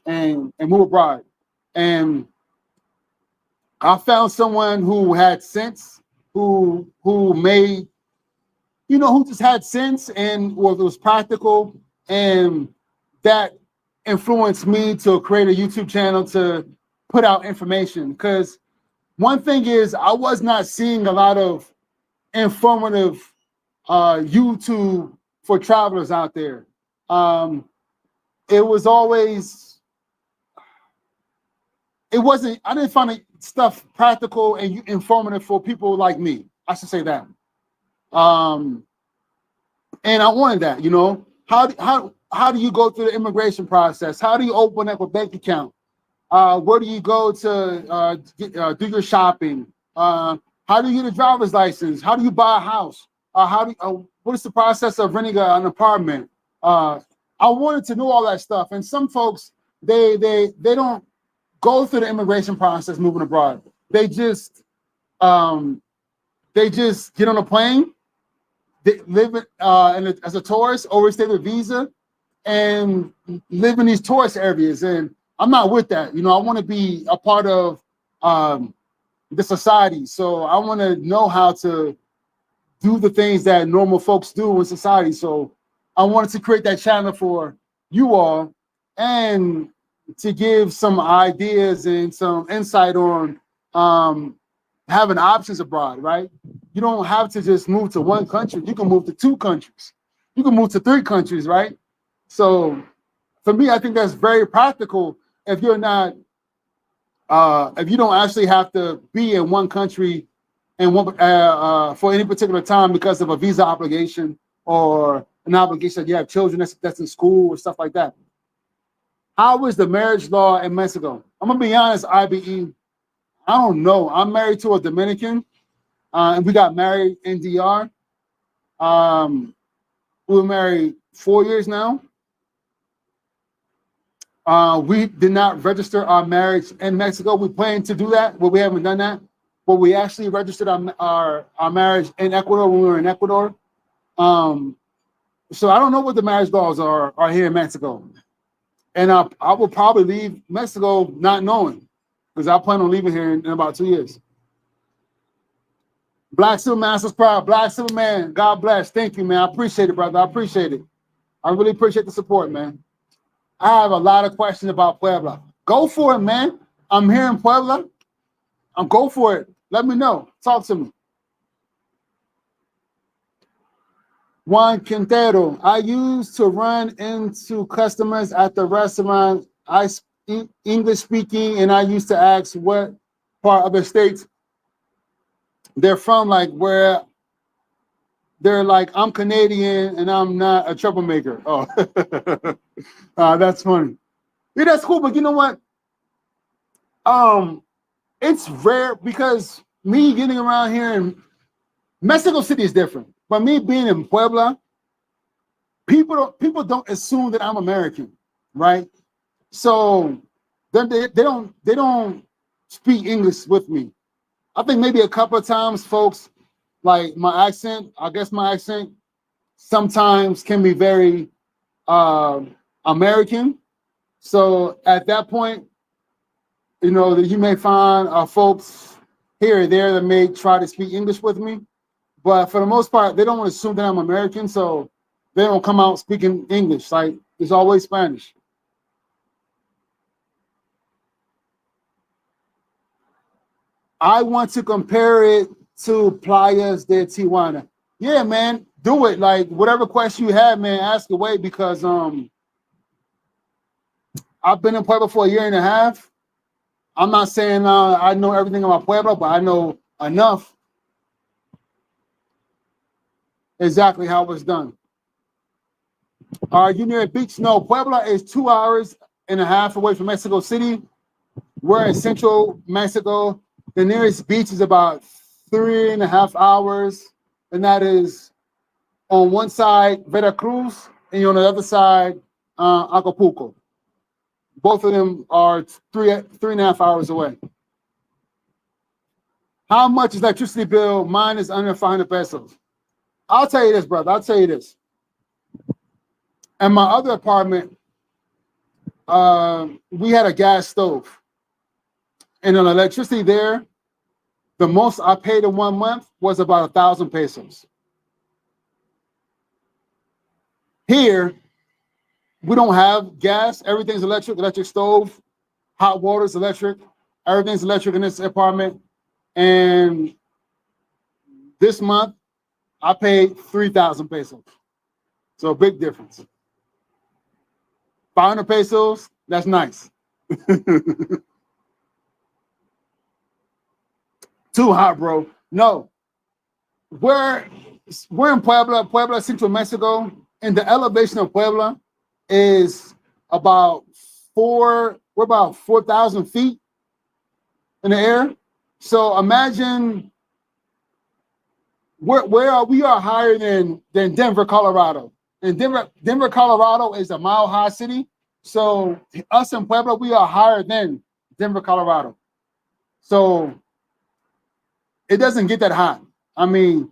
A: move abroad. And I found someone who had sense, who made, who just had sense and was practical, and that influenced me to create a YouTube channel to put out information. Because one thing is, I was not seeing a lot of informative YouTube for travelers out there. It was always, I didn't find it stuff practical and informative for people like me. I should say that. And I wanted that, how do you go through the immigration process? How do you open up a bank account? Where do you go to do your shopping? How do you get a driver's license? How do you buy a house? What is the process of renting an apartment? I wanted to know all that stuff. And some folks, they don't go through the immigration process moving abroad. They just get on a plane, they live as a tourist, overstay their visa, and live in these tourist areas. And I'm not with that. I want to be a part of the society. So I want to know how to do the things that normal folks do in society. So I wanted to create that channel for you all and to give some ideas and some insight on having options abroad, right? You don't have to just move to one country. You can move to 2 countries. You can move to 3 countries, right? So for me, I think that's very practical if you're not, if you don't actually have to be in one country and for any particular time because of a visa obligation or an obligation that you have children that's in school or stuff like that. How is the marriage law in Mexico? I'm gonna be honest, IBE, I don't know. I'm married to a Dominican, and we got married in DR. We were married 4 years now. We did not register our marriage in Mexico. We plan to do that, but we haven't done that. But we actually registered our marriage in Ecuador when we were in Ecuador. So I don't know what the marriage laws are here in Mexico. And I will probably leave Mexico not knowing, because I plan on leaving here in about 2 years. Black Silver Masters proud. Black Silver Man, God bless. Thank you, man. I appreciate it, brother. I appreciate it. I really appreciate the support, man. I have a lot of questions about Puebla. Go for it, man. I'm here in Puebla. Go for it. Let me know. Talk to me. Juan Quintero, I used to run into customers at the restaurant. I speak English speaking, and I used to ask what part of the states they're from, like where they're like, I'm Canadian and I'm not a troublemaker. Oh, that's funny. Yeah, that's cool. But you know what? It's rare because me getting around here in Mexico City is different. But me being in Puebla, people don't assume that I'm American, right? So they don't speak English with me. I think maybe a couple of times, folks, like my accent. I guess my accent sometimes can be very American. So at that point, that you may find folks here or there that may try to speak English with me. But for the most part, they don't assume that I'm American, so they don't come out speaking English. Like, it's always Spanish. I want to compare it to Playas de Tijuana. Yeah, man, do it. Like, whatever question you have, man, ask away, because I've been in Puebla for 1.5 years. I'm not saying I know everything about Puebla, but I know enough exactly how it's done. Are you near a beach? No, Puebla is 2.5 hours away from Mexico City. We're in central Mexico. The nearest beach is about 3.5 hours, and that is on one side Veracruz, and on the other side Acapulco. Both of them are 3.5 hours away. How much is electricity bill? Mine is under 500 pesos. I'll tell you this, brother. I'll tell you this. And my other apartment, we had a gas stove, and on electricity there, the most I paid in 1 month was about 1,000 pesos. Here, we don't have gas. Everything's electric stove, hot water's electric. Everything's electric in this apartment. And this month, I paid 3,000 pesos. So a big difference. 500 pesos, that's nice. Too hot, bro. No. We're in Puebla, Central Mexico, and the elevation of Puebla is about we're about 4,000 feet in the air. So imagine we are higher than Denver, Colorado. And Denver, Colorado is a mile-high city. So us in Puebla, we are higher than Denver, Colorado. So it doesn't get that hot. I mean,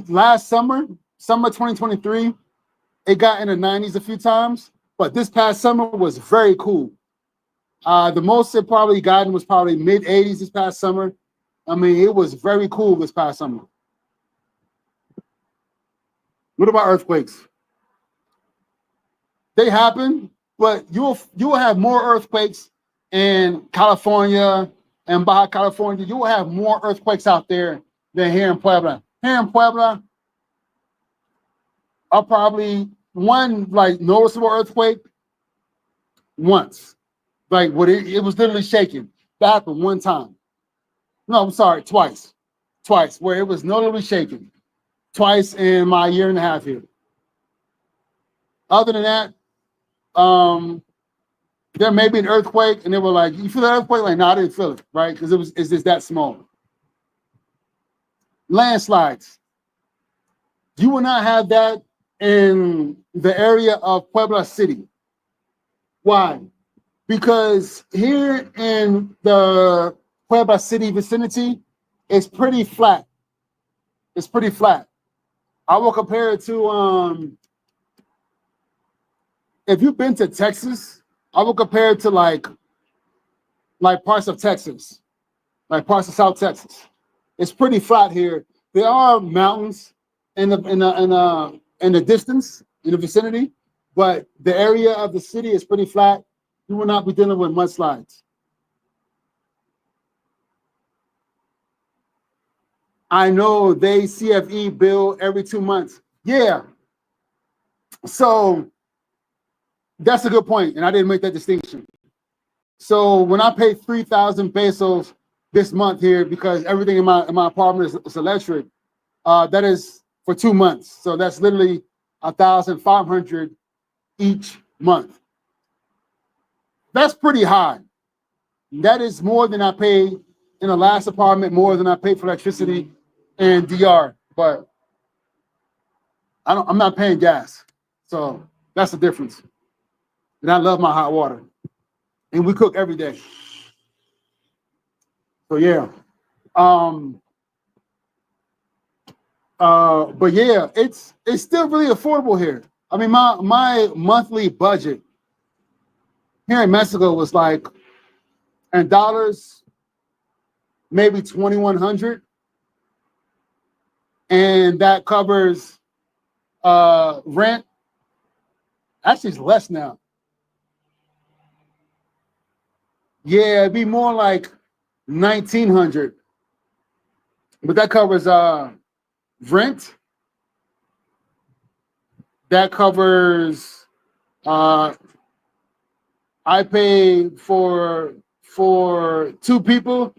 A: last summer 2023, it got in the 90s a few times, but this past summer was very cool. The most it probably gotten was probably mid 80s this past summer. I mean, it was very cool this past summer. What about earthquakes? They happen, but you will have more earthquakes in California and Baja California. You will have more earthquakes out there than here in Puebla. Here in Puebla, I'll probably one like noticeable earthquake once. Like what it was literally shaking. That happened one time. No, I'm sorry, twice. Twice, where it was notably shaking. Twice in my year and a half here. Other than that, there may be an earthquake, and they were like, "You feel that earthquake?" Like, no, I didn't feel it, right? Because it's just that small. Landslides. You will not have that in the area of Puebla City. Why? Because here in the Puebla City vicinity, it's pretty flat. It's pretty flat. I will compare it to if you've been to Texas, I will compare it to like parts of Texas, like parts of South Texas. It's pretty flat here. There are mountains in the distance, in the vicinity, but the area of the city is pretty flat. You will not be dealing with mudslides. I know they CFE bill every 2 months. Yeah. So that's a good point, and I didn't make that distinction. So when I pay 3,000 pesos this month here, because everything in my apartment is electric, that is for 2 months. So that's literally 1,500 each month. That's pretty high. That is more than I paid in the last apartment, more than I paid for electricity and DR. But I'm not paying gas. So that's the difference. And I love my hot water. And we cook every day. So yeah. But yeah, it's still really affordable here. I mean, my monthly budget here in Mexico was like, in dollars, maybe 2,100. And that covers rent. Actually, it's less now. Yeah, it'd be more like 1,900. But that covers rent. That covers I pay for 2 people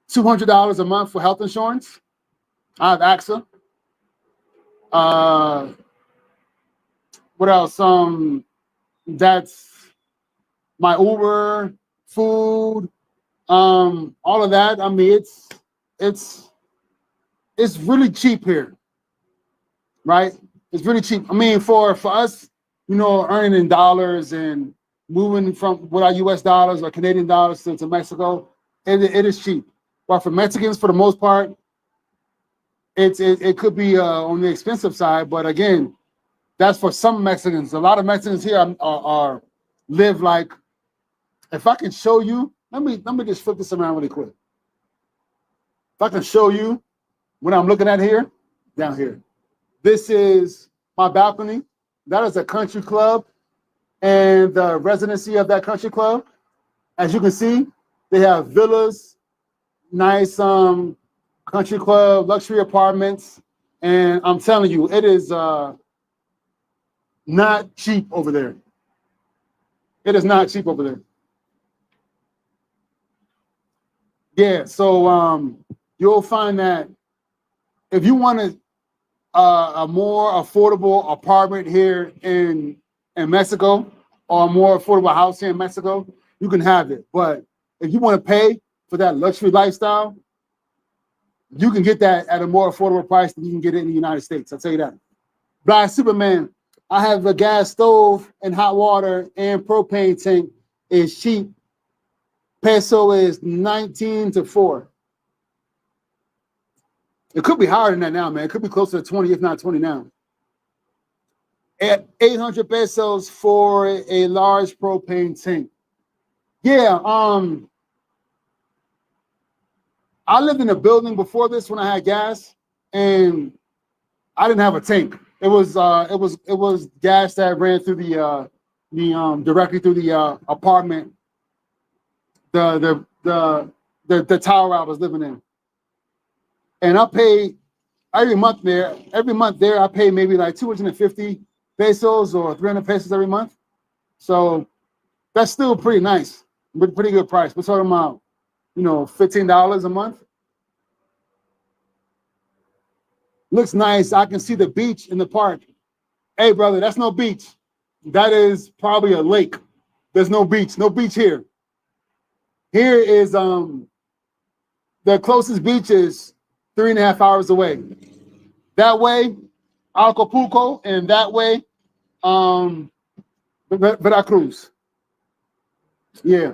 A: $200 a month for health insurance. I have AXA. What else? That's my Uber, food, all of that. I mean, it's really cheap here, right? It's really cheap. I mean, for us, you know, earning in dollars and moving from with our US dollars or Canadian dollars to Mexico, it is cheap. But for Mexicans, for the most part, it could be on the expensive side. But again, that's for some Mexicans. A lot of Mexicans here are live like if I can show you, let me just flip this around really quick. If I can show you what I'm looking at here, down here. This is my balcony. That is a country club and the residency of that country club. As you can see, they have villas, nice country club, luxury apartments. And I'm telling you, it is not cheap over there. It is not cheap over there. Yeah, so you'll find that if you want a more affordable apartment here in Mexico, or a more affordable house here in Mexico, you can have it. But if you want to pay for that luxury lifestyle, you can get that at a more affordable price than you can get it in the United States. I'll tell you that. Black Superman, I have a gas stove and hot water and propane tank. It's cheap. Peso is 19 to 4. It could be higher than that now, man. It could be closer to 20, if not 20 now. At 800 pesos for a large propane tank. Yeah, I lived in a building before this when I had gas, and I didn't have a tank. It was gas that ran through the directly through the apartment, the tower I was living in, and I paid every month there. Every month there, I paid maybe like 250 pesos or 300 pesos every month. So that's still pretty nice, but pretty good price. We're talking about, $15 a month. Looks nice. I can see the beach in the park. Hey, brother, that's no beach. That is probably a lake. There's no beach. No beach here. Here is the closest beach is 3.5 hours away. That way, Acapulco, and that way, Veracruz. Yeah.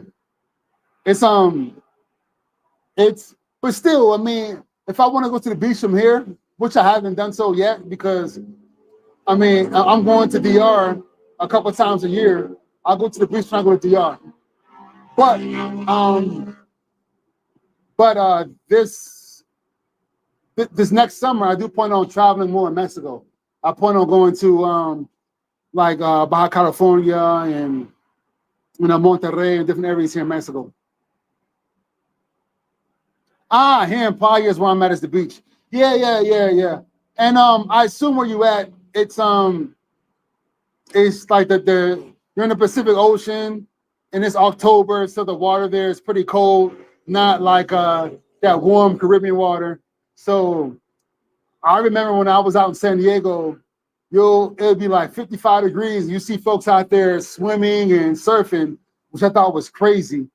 A: But still, I mean, if I want to go to the beach from here, which I haven't done so yet, because I mean, I'm going to DR a couple of times a year. I'll go to the beach when I go to DR. But this next summer, I do plan on traveling more in Mexico. I plan on going to Baja California and Monterrey and different areas here in Mexico. Here in Playa is where I'm at, is the beach. Yeah. And I assume where you at, it's like you're in the Pacific Ocean and it's October, so the water there is pretty cold, not like that warm Caribbean water. So I remember when I was out in San Diego, it'll be like 55 degrees. And you see folks out there swimming and surfing, which I thought was crazy.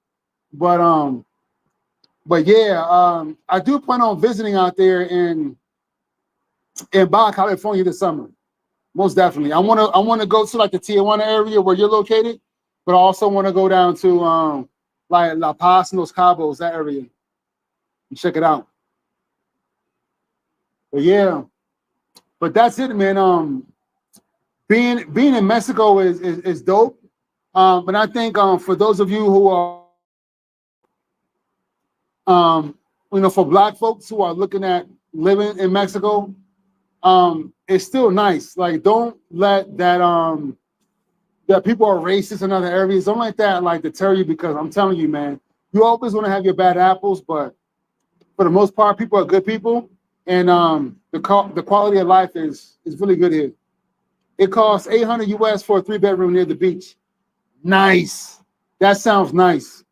A: But yeah, I do plan on visiting out there in Baja California this summer. Most definitely. I want to go to like the Tijuana area where you're located, but I also want to go down to like La Paz and Los Cabos, that area, and check it out. But yeah, but that's it, man. Being in Mexico is dope. But I think for those of you who are for Black folks who are looking at living in Mexico, it's still nice. Like, don't let that people are racist in other areas. Don't let that deter you, because I'm telling you, man, you always want to have your bad apples, but for the most part, people are good people, and the quality of life is really good here. It costs $800 US for a 3-bedroom near the beach. Nice. That sounds nice.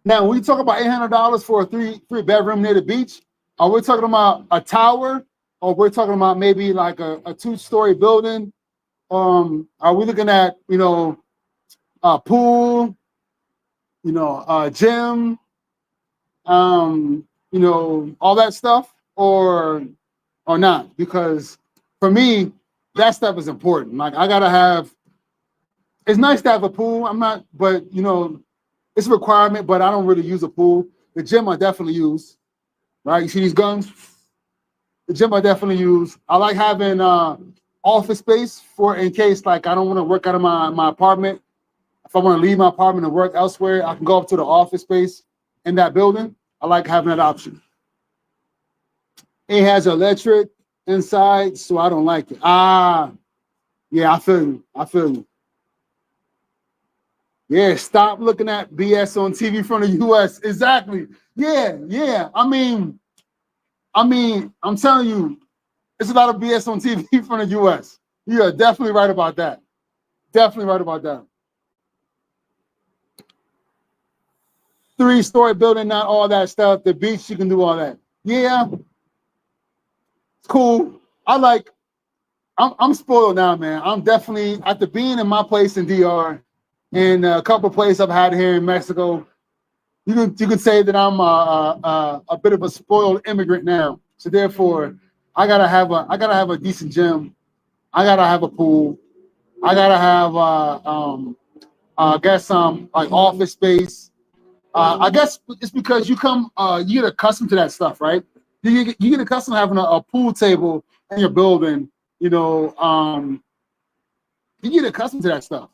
A: Now, when we talk about $800 for a three-bedroom near the beach, are we talking about a tower, or we're talking about maybe like a 2-story building? Are we looking at a pool, a gym, all that stuff, or not? Because for me, that stuff is important. Like, I gotta have. It's nice to have a pool. But it's a requirement. But I don't really use a pool. The gym I definitely use. Right? You see these guns? The gym I definitely use. I like having office space for in case I don't want to work out of my apartment. if I want to leave my apartment and work elsewhere, I can go up to the office space in that building. I like having that option. It has electric inside, so I don't like it. Yeah, I feel you. I feel you. Yeah, stop looking at BS on TV from the US. Exactly. Yeah. I mean, I'm telling you, it's a lot of BS on TV from the US. You're definitely right about that. Definitely right about that. 3-story building, not all that stuff. The beach, you can do all that. Yeah, it's cool. I'm spoiled now, man. I'm definitely, after being in my place in DR and a couple of places I've had here in Mexico, you could say that I'm a bit of a spoiled immigrant now. So therefore, I gotta have a decent gym. I gotta have a pool. I gotta have I guess some like office space. I guess it's because you get accustomed to that stuff, right? You get accustomed to having a pool table in your building. You know, you get accustomed to that stuff.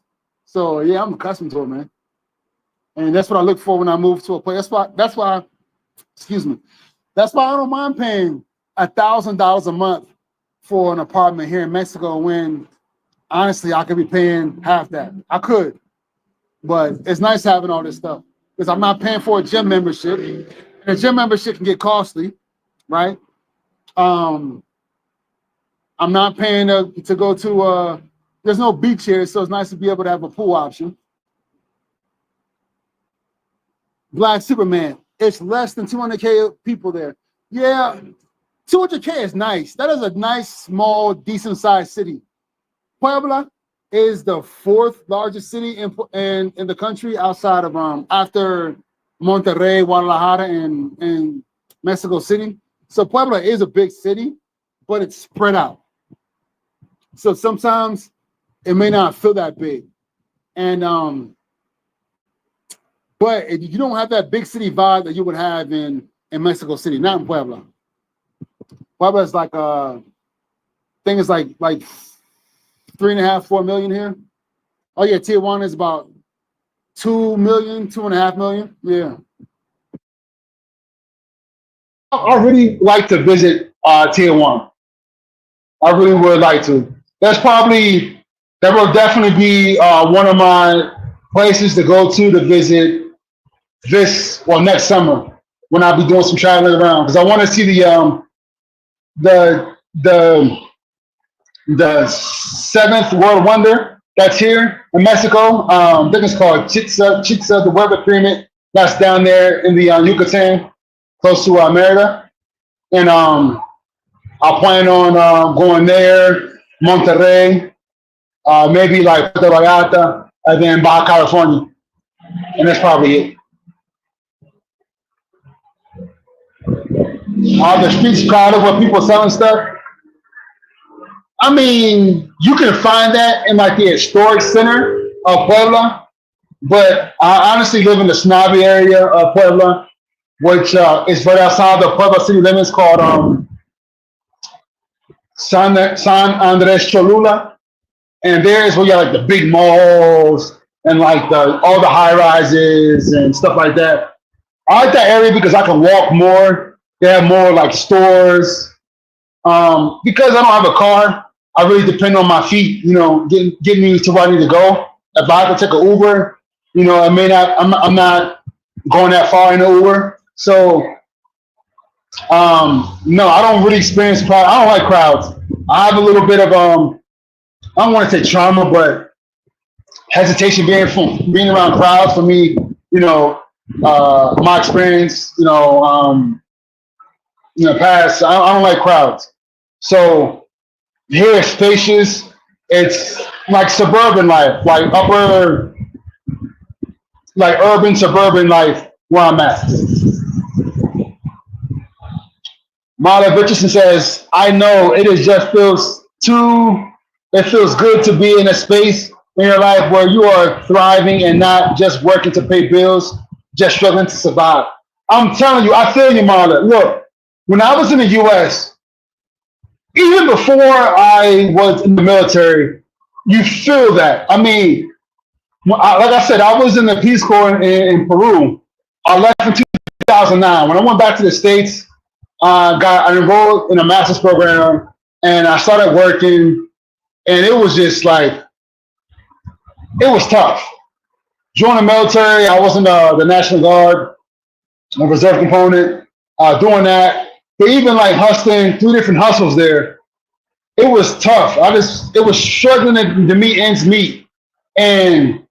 A: So yeah, I'm accustomed to it, man. And that's what I look for when I move to a place. That's why, excuse me. That's why I don't mind paying $1,000 a month for an apartment here in Mexico when honestly I could be paying half that. I could, but it's nice having all this stuff because I'm not paying for a gym membership. And a gym membership can get costly, right? I'm not paying to go to there's no beach here, so it's nice to be able to have a pool option. Black Superman, it's less than 200K people there. Yeah, 200K is nice. That is a nice, small, decent sized city. Puebla is the 4th largest city in the country outside of after Monterrey, Guadalajara, and Mexico City. So Puebla is a big city, but it's spread out. So sometimes it may not feel that big. And but you don't have that big city vibe that you would have in Mexico City, not in Puebla. Puebla is like I think it's like 3.5, 4 million here. Oh yeah, Tijuana is about 2 million, 2.5 million. Yeah. I really like to visit Tijuana. I really would like to. That will definitely be one of my places to go to visit next summer when I'll be doing some traveling around because I want to see the 7th world wonder that's here in Mexico. I think it's called Chichén, the Weather Pyramid that's down there in the Yucatan, close to Merida. And I plan on going there, Monterrey, maybe like Puerto Vallarta, and then Baja California. And that's probably it. Are the streets crowded with people selling stuff? I mean, you can find that in like the historic center of Puebla, but I honestly live in the snobby area of Puebla, which is right outside the Puebla city limits called San Andres Cholula. And there is where you got like the big malls and like all the high rises and stuff like that. I like that area because I can walk more. They have more like stores. Because I don't have a car, I really depend on my feet, getting me to where I need to go. If I have to take an Uber, I'm not going that far in an Uber. So, no, I don't really experience crowds. I don't like crowds. I have a little bit of, I don't want to say trauma, but hesitation being around crowds for me, my experience, past, I don't like crowds. So here it's spacious. It's like suburban life, like urban suburban life where I'm at. Marla Richardson says, I know it feels good to be in a space in your life where you are thriving and not just working to pay bills, just struggling to survive. I'm telling you, I feel you, Marla. Look, when I was in the US, even before I was in the military, you feel that. I mean, Like I said, I was in the Peace Corps in Peru. I left in 2009. When I went back to the States, I enrolled in a master's program, and I started working, and it was just like, it was tough. Joined the military, I was in the National Guard, a reserve component, doing that. But even like hustling, 3 different hustles there, it was tough. It was struggling to meet ends meet. And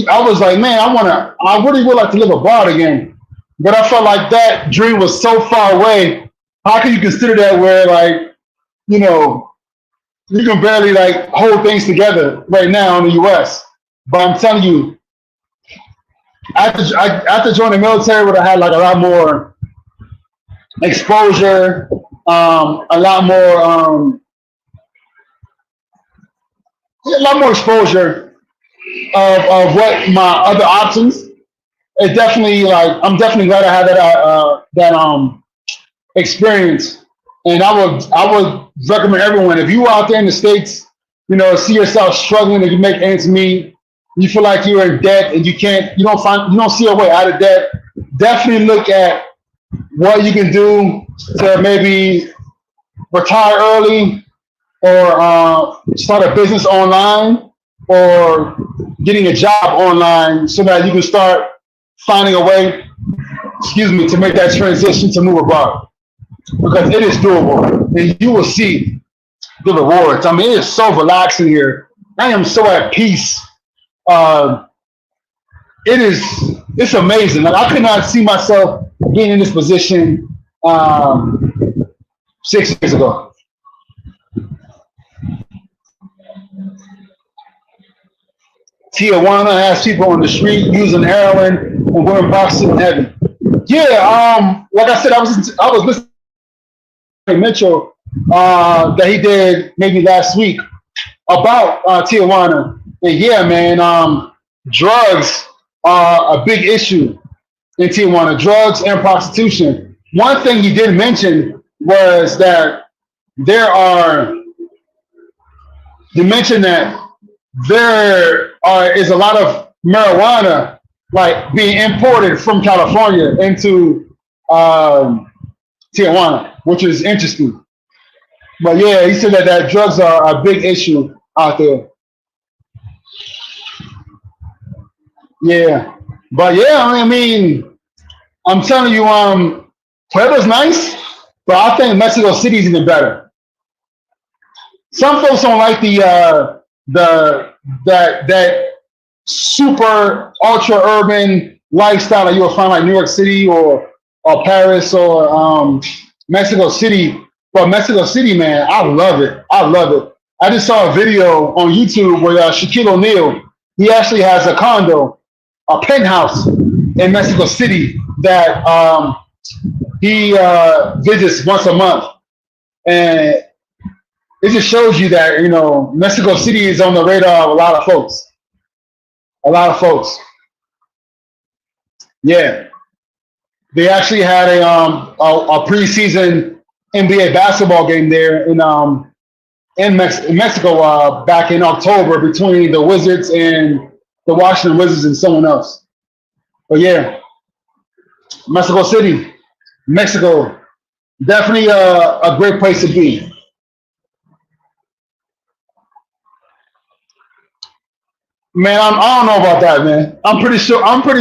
A: I was like, man, I really would like to live abroad again. But I felt like that dream was so far away. How can you consider that where, like, you know, you can barely like hold things together right now in the US? But I'm telling you, after joining the military, would have had like a lot more exposure, a lot more exposure of what my other options. It definitely, like, I'm definitely glad I had that experience. And I would recommend everyone, if you out there in the States, you know, see yourself struggling and you make ends meet, you feel like you're in debt and you don't see a way out of debt, definitely look at what you can do to maybe retire early, or start a business online, or getting a job online, so that you can start finding a way, to make that transition to move abroad, because it is doable, and you will see the rewards. I mean, it is so relaxing here. I am so at peace. It's amazing. Like, I could not see myself being in this position 6 years ago. Tijuana has people on the street using heroin and wearing boxes and heavy. Yeah, like I said, I was listening to Mitchell that he did maybe last week about Tijuana. And yeah, man, drugs are a big issue in Tijuana, drugs and prostitution. One thing he did mention was that you mentioned that there is a lot of marijuana like being imported from California into Tijuana, which is interesting. But yeah, he said that drugs are a big issue out there. Yeah, but yeah, I mean, I'm telling you, Puebla's nice, but I think Mexico City is even better. Some folks don't like that super ultra urban lifestyle that you will find like New York City or Paris or Mexico City. But Mexico City, man, I love it. I love it. I just saw a video on YouTube where Shaquille O'Neal, he actually has a condo, a penthouse in Mexico City that he visits once a month. And it just shows you that, you know, Mexico City is on the radar of a lot of folks. A lot of folks. Yeah. They actually had a preseason NBA basketball game there in Mexico back in October between the Wizards and the Washington Wizards and someone else. But yeah, Mexico City, Mexico, definitely a great place to be. Man, I don't know about that, man. I'm pretty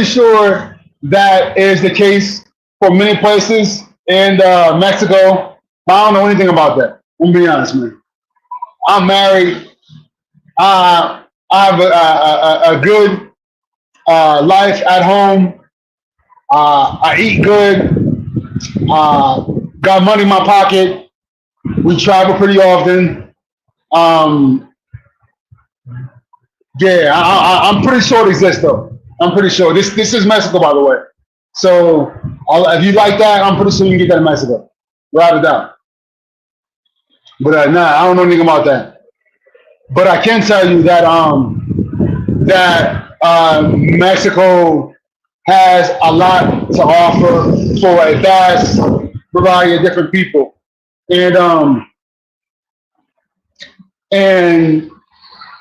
A: sure that is the case for many places in Mexico. I don't know anything about that. I'm gonna be honest, man. I'm married. I have a good life at home. I eat good. Got money in my pocket. We travel pretty often. Yeah, I'm pretty sure it exists though. I'm pretty sure this is Mexico, by the way. So if you like that, I'm pretty sure you can get that in Mexico, without a doubt. But nah, I don't know anything about that. But I can tell you that Mexico has a lot to offer for a vast variety of different people, and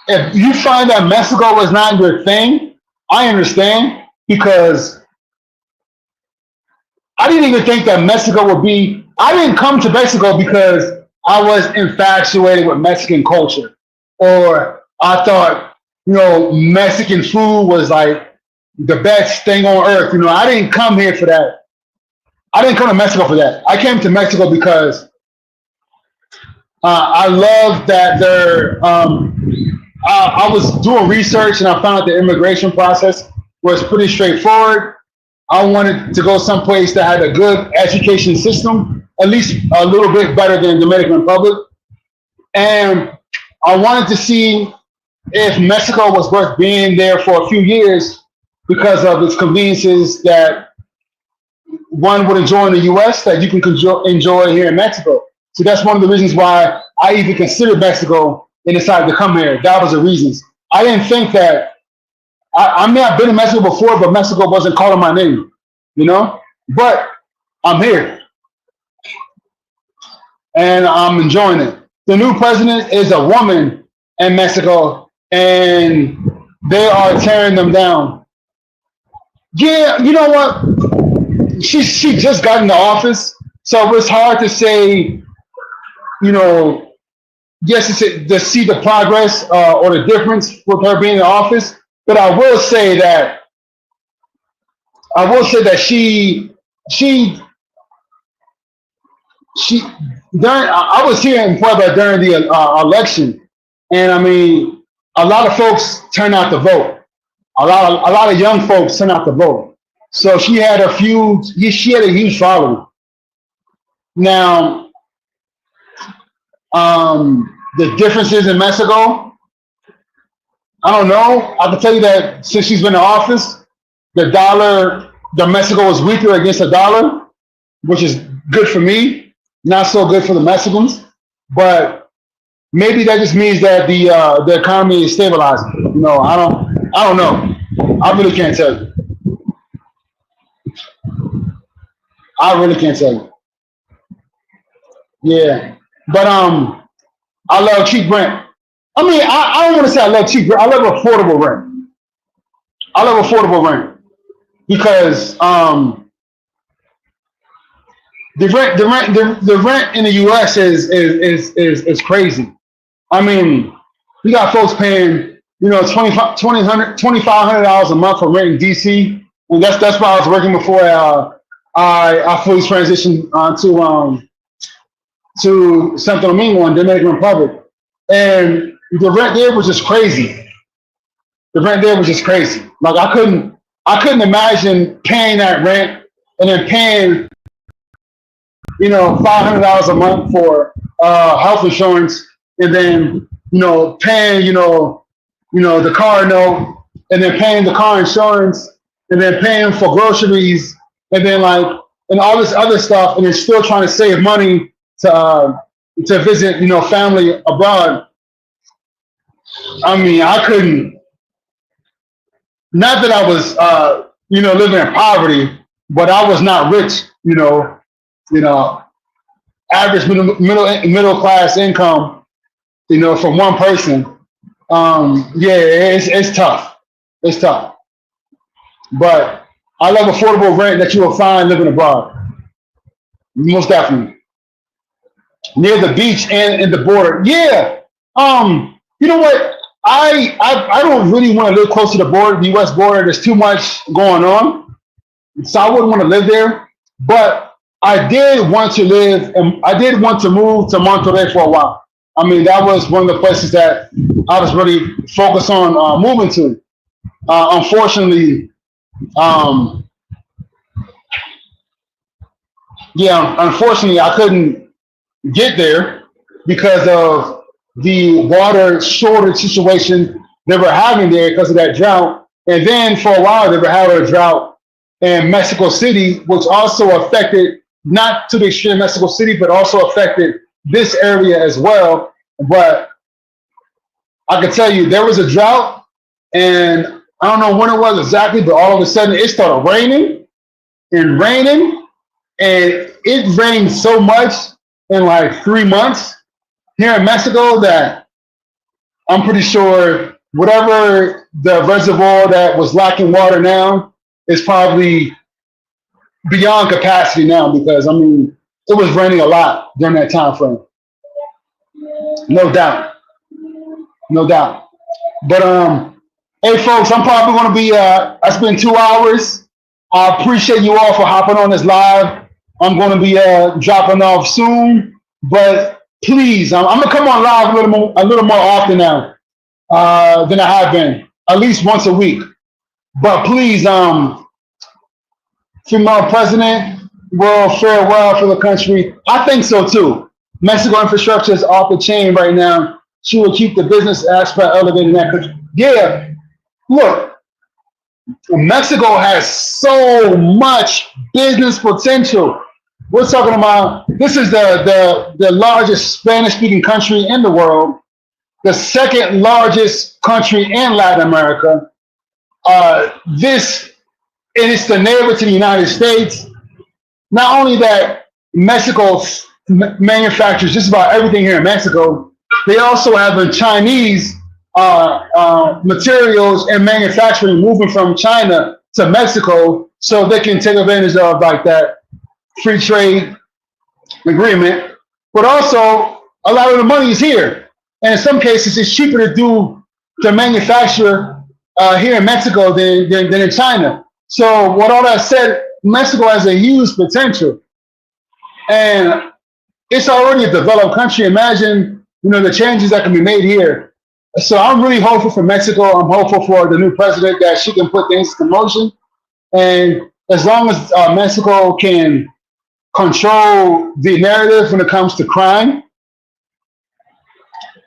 A: If you find that Mexico was not your thing, I understand, because I didn't even think that Mexico would be. I didn't come to Mexico because I was infatuated with Mexican culture, or I thought, Mexican food was like the best thing on earth. I didn't come here for that. I didn't come to Mexico for that. I came to Mexico because I love that they're. I was doing research and I found out the immigration process was pretty straightforward. I wanted to go someplace that had a good education system, at least a little bit better than Dominican Republic. And I wanted to see if Mexico was worth being there for a few years because of its conveniences that one would enjoy in the US that you can enjoy here in Mexico. So that's one of the reasons why I even considered Mexico and decided to come here. That was the reasons. I didn't think that I may have been in Mexico before, but Mexico wasn't calling my name, But I'm here and I'm enjoying it. The new president is a woman in Mexico, and they are tearing them down. Yeah, you know what? She just got into office, so it's hard to say, yes, to see the progress or the difference with her being in office. But I will say that she during I was here in Puebla during the election, and I mean, a lot of folks turned out to vote. A lot of young folks turned out to vote. So she had a huge following. Now, the differences in Mexico, I don't know. I can tell you that since she's been in office, the Mexico is weaker against the dollar, which is good for me, not so good for the Mexicans. But maybe that just means that the economy is stabilizing. I don't know. I really can't tell you. I really can't tell you. Yeah, but I love cheap rent. I mean, I don't want to say I love cheap rent. I love affordable rent. I love affordable rent because the rent in the U.S. is crazy. I mean, you got folks paying $2,500 a month for rent in D.C. and that's why I was working before I fully transitioned to Santo Domingo and Dominican Republic, and the rent there was just crazy. The rent there was just crazy. Like I couldn't imagine paying that rent and then paying $500 a month for health insurance, and then paying the car note, and then paying the car insurance, and then paying for groceries, and then and all this other stuff, and then still trying to save money to visit family abroad. I mean, I couldn't. Not that I was living in poverty, but I was not rich. Average middle class income, from one person. Yeah, it's tough. It's tough. But I love affordable rent that you will find living abroad. Most definitely. Near the beach and in the border. Yeah. You know what? I don't really want to live close to the border, the US border. There's too much going on. So I wouldn't want to live there. But I did want to live, and I did want to move to Monterrey for a while. I mean, that was one of the places that I was really focused on moving to. Unfortunately, I couldn't get there because of the water shortage situation they were having there because of that drought. And then for a while, they were having a drought in Mexico City, which also affected, not to the extreme Mexico City, but also affected this area as well. But I can tell you, there was a drought, and I don't know when it was exactly, but all of a sudden it started raining and raining, and it rained so much in like 3 months here in Mexico that
B: I'm pretty sure whatever the reservoir that was lacking water now is probably beyond capacity now, because I mean it was raining a lot during that time frame. No doubt, no doubt. But hey folks, I'm probably gonna be I spent 2 hours. I appreciate you all for hopping on this live. I'm gonna be dropping off soon, but please, I'm gonna come on live a little more often now than I have been, at least once a week. But please, female president will fare well for the country. I think so too. Mexico infrastructure is off the chain right now. She will keep the business aspect elevated in that country. Yeah, look, Mexico has so much business potential. We're talking about this is the largest Spanish speaking country in the world, the second largest country in Latin America. This and it's the neighbor to the United States. Not only that, Mexico manufactures just about everything here in Mexico. They also have the Chinese materials and manufacturing moving from China to Mexico, so they can take advantage of like that free trade agreement. But also, a lot of the money is here, and in some cases, it's cheaper to manufacture here in Mexico than in China. So, with all that said, Mexico has a huge potential, and it's already a developed country. Imagine, the changes that can be made here. So I'm really hopeful for Mexico. I'm hopeful for the new president that she can put things into motion. And as long as Mexico can control the narrative when it comes to crime,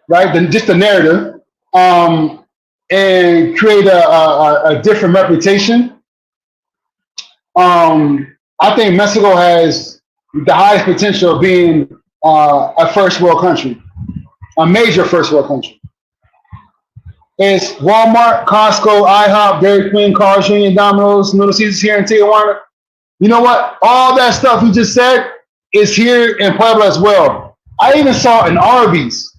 B: right? Then just the narrative, and create a different reputation. I think Mexico has the highest potential of being a first world country, a major first world country. It's Walmart, Costco, IHOP, Dairy Queen, Carl's Jr., Domino's, Little Caesars here in Tijuana. You know what? All that stuff you just said is here in Puebla as well. I even saw an Arby's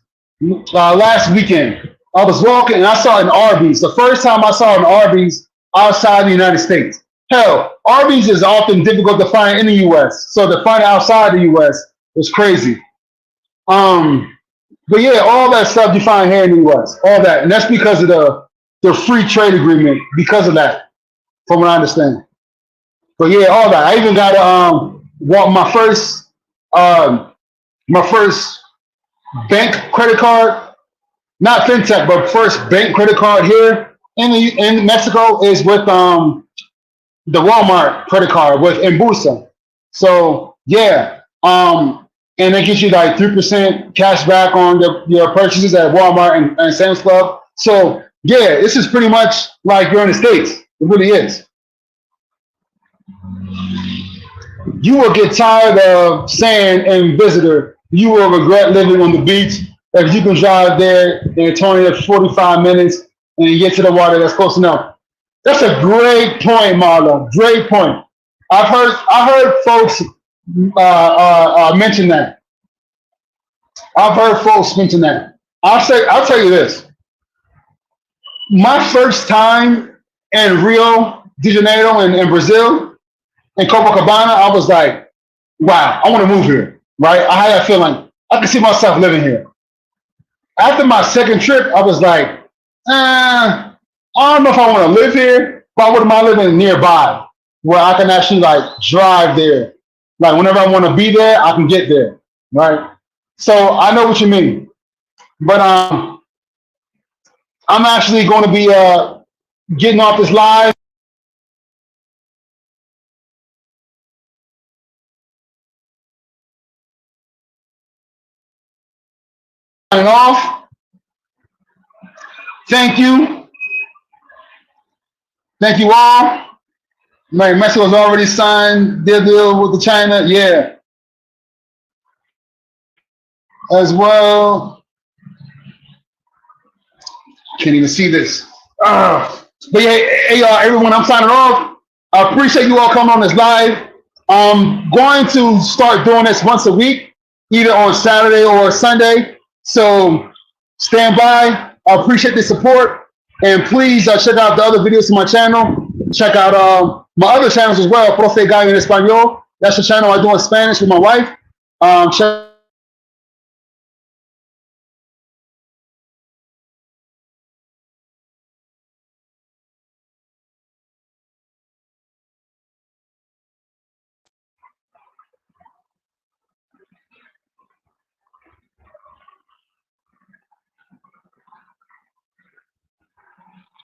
B: last weekend. I was walking and I saw an Arby's. The first time I saw an Arby's outside the United States. Hell, Arby's is often difficult to find in the U.S. So to find it outside the U.S. is crazy. But yeah, all that stuff you find here in the U.S., all that, and that's because of the free trade agreement. Because of that, from what I understand. But yeah, all that. I even got my first bank credit card, not fintech, but first bank credit card here in Mexico is with the Walmart credit card with Embursa. So yeah, and it gives you like 3% cash back on your purchases at Walmart and Sam's Club. So yeah, this is pretty much like you're in the States. It really is. You will get tired of sand and visitor. You will regret living on the beach if you can drive there in 20 to 45 minutes and get to the water that's close enough. That's a great point, Marla. Great point. I heard folks mention that. I've heard folks mention that. I'll tell you this. My first time in Rio de Janeiro in Brazil, in Copacabana, I was like, wow, I want to move here, right? I had that feeling. I can see myself living here. After my second trip, I was like, I don't know if I want to live here, but I wouldn't mind living nearby where I can actually like drive there. Like whenever I want to be there, I can get there, right? So I know what you mean. But I'm actually going to be getting off this live. Signing off. Thank you. Thank you all. Mexico's already signed their deal with the China. Yeah. As well. Can't even see this. But yeah, hey, everyone, I'm signing off. I appreciate you all coming on this live. I'm going to start doing this once a week, either on Saturday or Sunday. So stand by. I appreciate the support. And please check out the other videos on my channel. Check out my other channels as well, Profe Gallo en Español. That's the channel I do in Spanish with my wife. Check